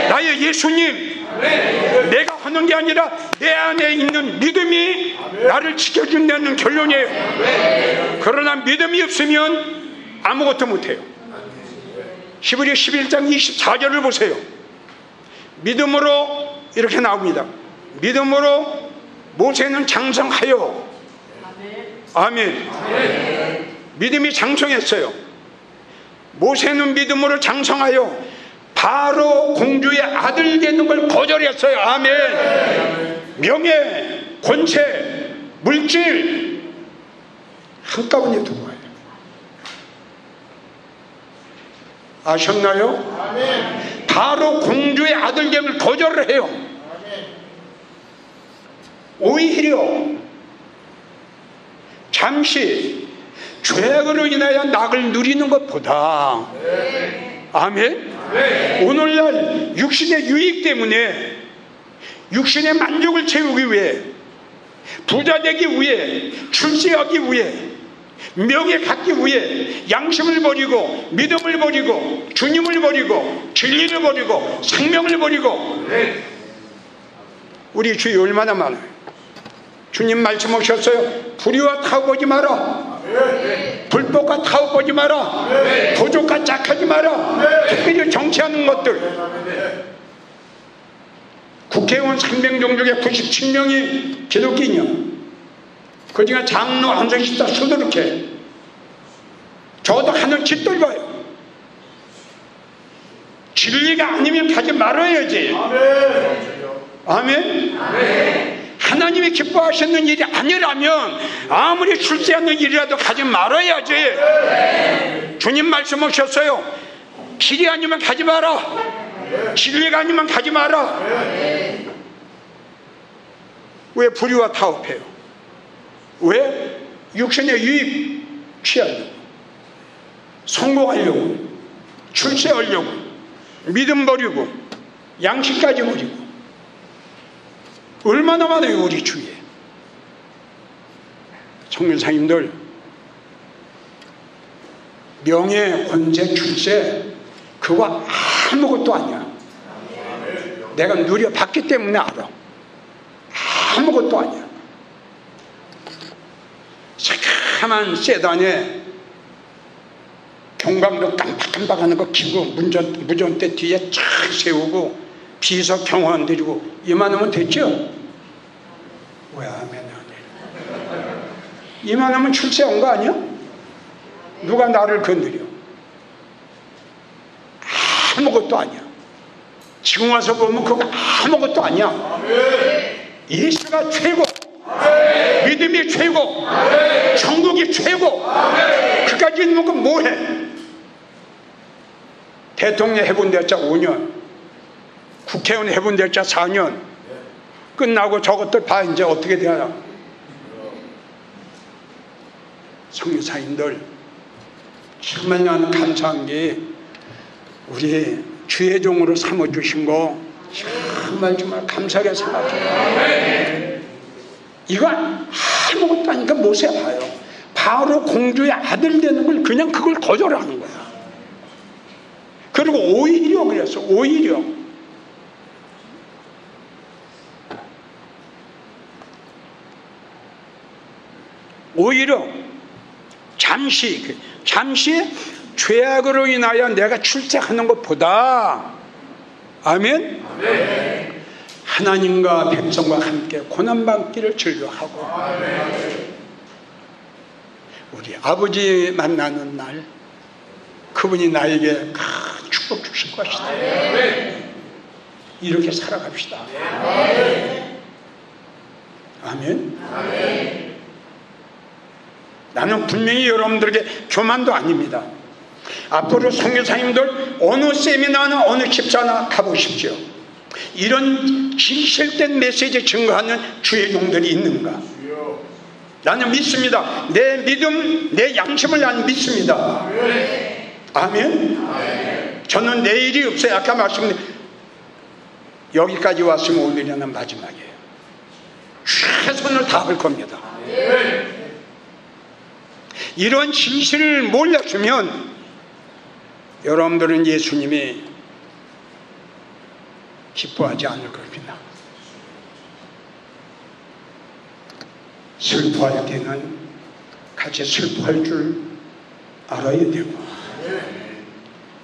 나의 예수님, 내가 하는 게 아니라 내 안에 있는 믿음이 나를 지켜준다는 결론이에요. 그러나 믿음이 없으면 아무것도 못해요. 히브리 11장 24절을 보세요. 믿음으로 이렇게 나옵니다. 믿음으로 모세는 장성하여, 아멘. 믿음이 장성했어요. 모세는 믿음으로 장성하여 바로 공주의 아들 되는 걸 거절했어요. 아멘. 명예, 권세, 물질 한꺼번에 두 거예요. 아셨나요? 바로 공주의 아들 됨을 거절을 해요. 오히려 잠시 죄악으로 인하여 낙을 누리는 것보다 아멘? 오늘날 육신의 유익 때문에 육신의 만족을 채우기 위해, 부자 되기 위해, 출세하기 위해, 명예 갖기 위해 양심을 버리고 믿음을 버리고 주님을 버리고 진리를 버리고 생명을 버리고, 우리 주위 얼마나 많아요. 주님 말씀하셨어요. 불의와 타오보지 마라. 불법과 타오보지 마라. 도적과 짝하지 마라. 특별히 정치하는 것들. 국회의원 300명 중에 97명이 기독교인이요. 그중에 장로 안성십자 수두룩해. 저도 하는 짓들 봐요. 진리가 아니면 가지 말아야지. 아멘. 하나님이 기뻐하시는 일이 아니라면 아무리 출세하는 일이라도 가지 말아야지. 주님 말씀하셨어요. 길이 아니면 가지 마라. 진리가 아니면 가지 마라. 왜 불의와 타협해요? 왜? 육신의 유익 취하려고, 성공하려고, 출세하려고, 믿음 버리고, 양심까지 버리고, 얼마나 많아요 우리 주위에. 성교사님들, 명예, 권세, 출세 그거 아무것도 아니야. 내가 누려봤기 때문에 알아. 아무것도 아니야. 새카만 세단에 경광로 깜빡깜빡하는 거 키고 무전대 뒤에 쫙 세우고 비서 경호원 드리고 이만하면 됐죠? 왜 아멘 안 해? 이만하면 출세한 거 아니야? 누가 나를 건드려? 아무것도 아니야. 지금 와서 보면 그거 아무것도 아니야. 예수가 최고, 믿음이 최고, 천국이 최고. 그까지 있는 건 뭐해? 대통령 해본 데자 5년, 국회의원 해본 데자 4년 끝나고 저것들 봐. 이제 어떻게 되나. 성교사님들, 정말 나는 감사한 게 우리 주의 종으로 삼아주신 거 정말 감사하게 생각해요. 이거 아무것도 아니니까 못해 봐요. 바로 공주의 아들 되는 걸 그냥 그걸 거절하는 거야. 그리고 오히려 그래서 오히려 잠시 죄악으로 인하여 내가 출세하는 것보다, 아멘? 하나님과 백성과 함께 고난받기를 즐겨하고, 우리 아버지 만나는 날 그분이 나에게 큰 축복 주실 것이다. 이렇게 살아갑시다. 아멘? 나는 분명히 여러분들에게 교만도 아닙니다. 앞으로 선교사님들 어느 세미나나 어느 집사나 가보십시오. 이런 진실된 메시지 증거하는 주의 종들이 있는가? 나는 믿습니다. 내 믿음, 내 양심을 나는 믿습니다. 아멘? 저는 내일이 없어요. 아까 말씀드린 여기까지 왔으면 오늘이 난 마지막이에요. 최선을 다할 겁니다. 이런 진실을 몰랐으면 여러분들은 예수님이 기뻐하지 않을 겁니다. 슬퍼할 때는 같이 슬퍼할 줄 알아야 되고,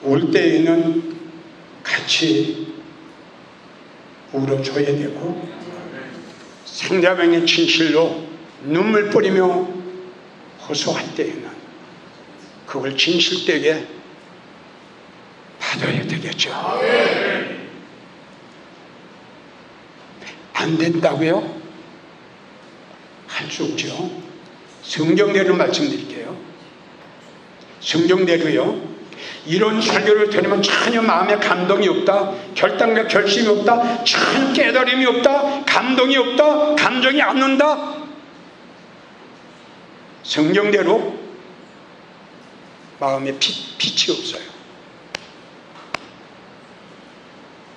울 때에는 같이 울어줘야 되고, 상대방의 진실로 눈물 뿌리며 호소할 때에는 그걸 진실되게 받아야 되겠죠. 안 된다고요? 할 수 없죠. 성경대로 말씀드릴게요. 성경대로요. 이런 설교를 들으면 전혀 마음에 감동이 없다, 결단과 결심이 없다, 전혀 깨달음이 없다, 감동이 없다, 감정이 안 온다. 성경대로 마음에 빛이 없어요.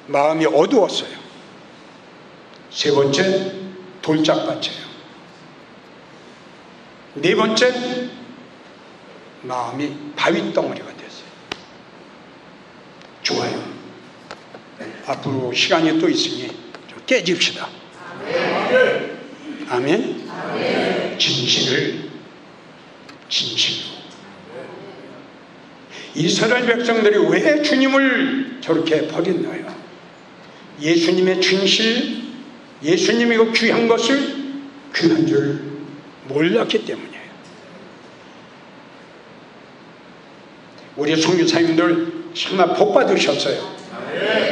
마음이 어두웠어요. 세 번째, 돌짝밭이에요. 네 번째, 마음이 바위덩어리가 됐어요. 좋아요. 앞으로 시간이 또 있으니 좀 깨집시다. 아멘. 진실로 이스라엘 백성들이 왜 주님을 저렇게 버렸나요? 예수님의 진실, 예수님이 그 귀한 것을 귀한 줄 몰랐기 때문이에요. 우리 선교사님들 정말 복 받으셨어요.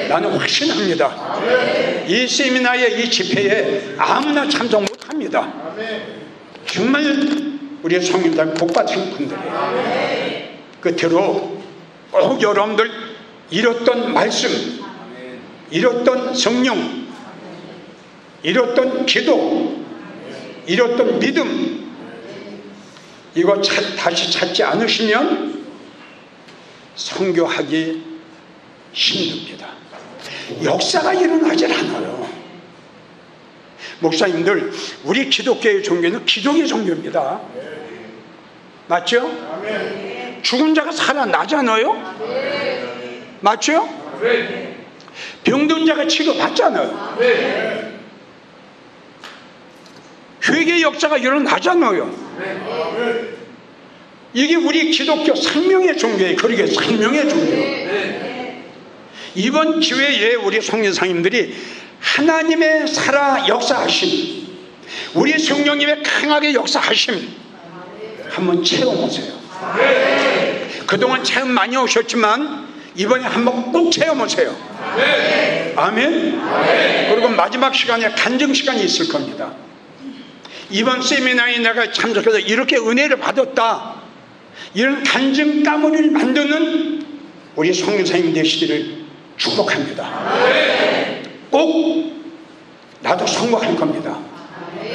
나는 확신합니다. 이 세미나에, 이 집회에 아무나 참석 못합니다. 정말 우리 성인들 복 받으신 분들이에요. 끝으로 꼭 여러분들 잃었던 말씀, 잃었던 성령, 잃었던 기도, 잃었던 믿음, 이거 다시 찾지 않으시면 선교하기 힘듭니다. 역사가 일어나질 않아요. 목사님들, 우리 기독교의 종교는 기독의 종교입니다. 맞죠? 죽은 자가 살아나잖아요. 맞죠? 병든 자가 치료받잖아요. 회개 역사가 일어나잖아요. 이게 우리 기독교 생명의 종교예요. 그러게 생명의 종교. 이번 기회에 우리 성교사님들이 하나님의 살아 역사하심, 우리 성령님의 강하게 역사하심 한번 체험하세요. 그동안 체험 많이 오셨지만 이번에 한번 꼭 체험하세요. 아멘. 그리고 마지막 시간에 간증 시간이 있을 겁니다. 이번 세미나에 내가 참석해서 이렇게 은혜를 받았다, 이런 간증 가문을 만드는 우리 성교사님 되시기를 축복합니다. 꼭 나도 성공할 겁니다.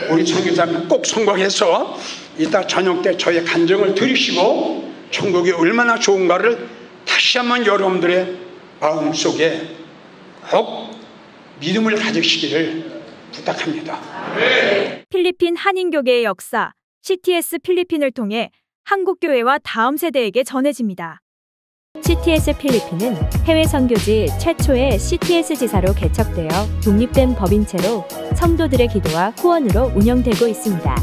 우리 성교사님 꼭 성공해서 이따 저녁 때 저의 간증을 들으시고 천국이 얼마나 좋은가를 다시 한번 여러분들의 마음속에 꼭 믿음을 가지시기를 부탁합니다. 필리핀 한인교계의 역사, CTS 필리핀을 통해 한국교회와 다음 세대에게 전해집니다. CTS 필리핀은 해외 선교지 최초의 CTS 지사로 개척되어 독립된 법인체로 성도들의 기도와 후원으로 운영되고 있습니다.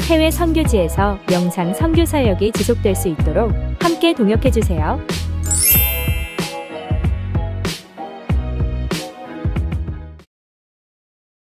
해외 선교지에서 영상 선교 사역이 지속될 수 있도록 함께 동역해주세요.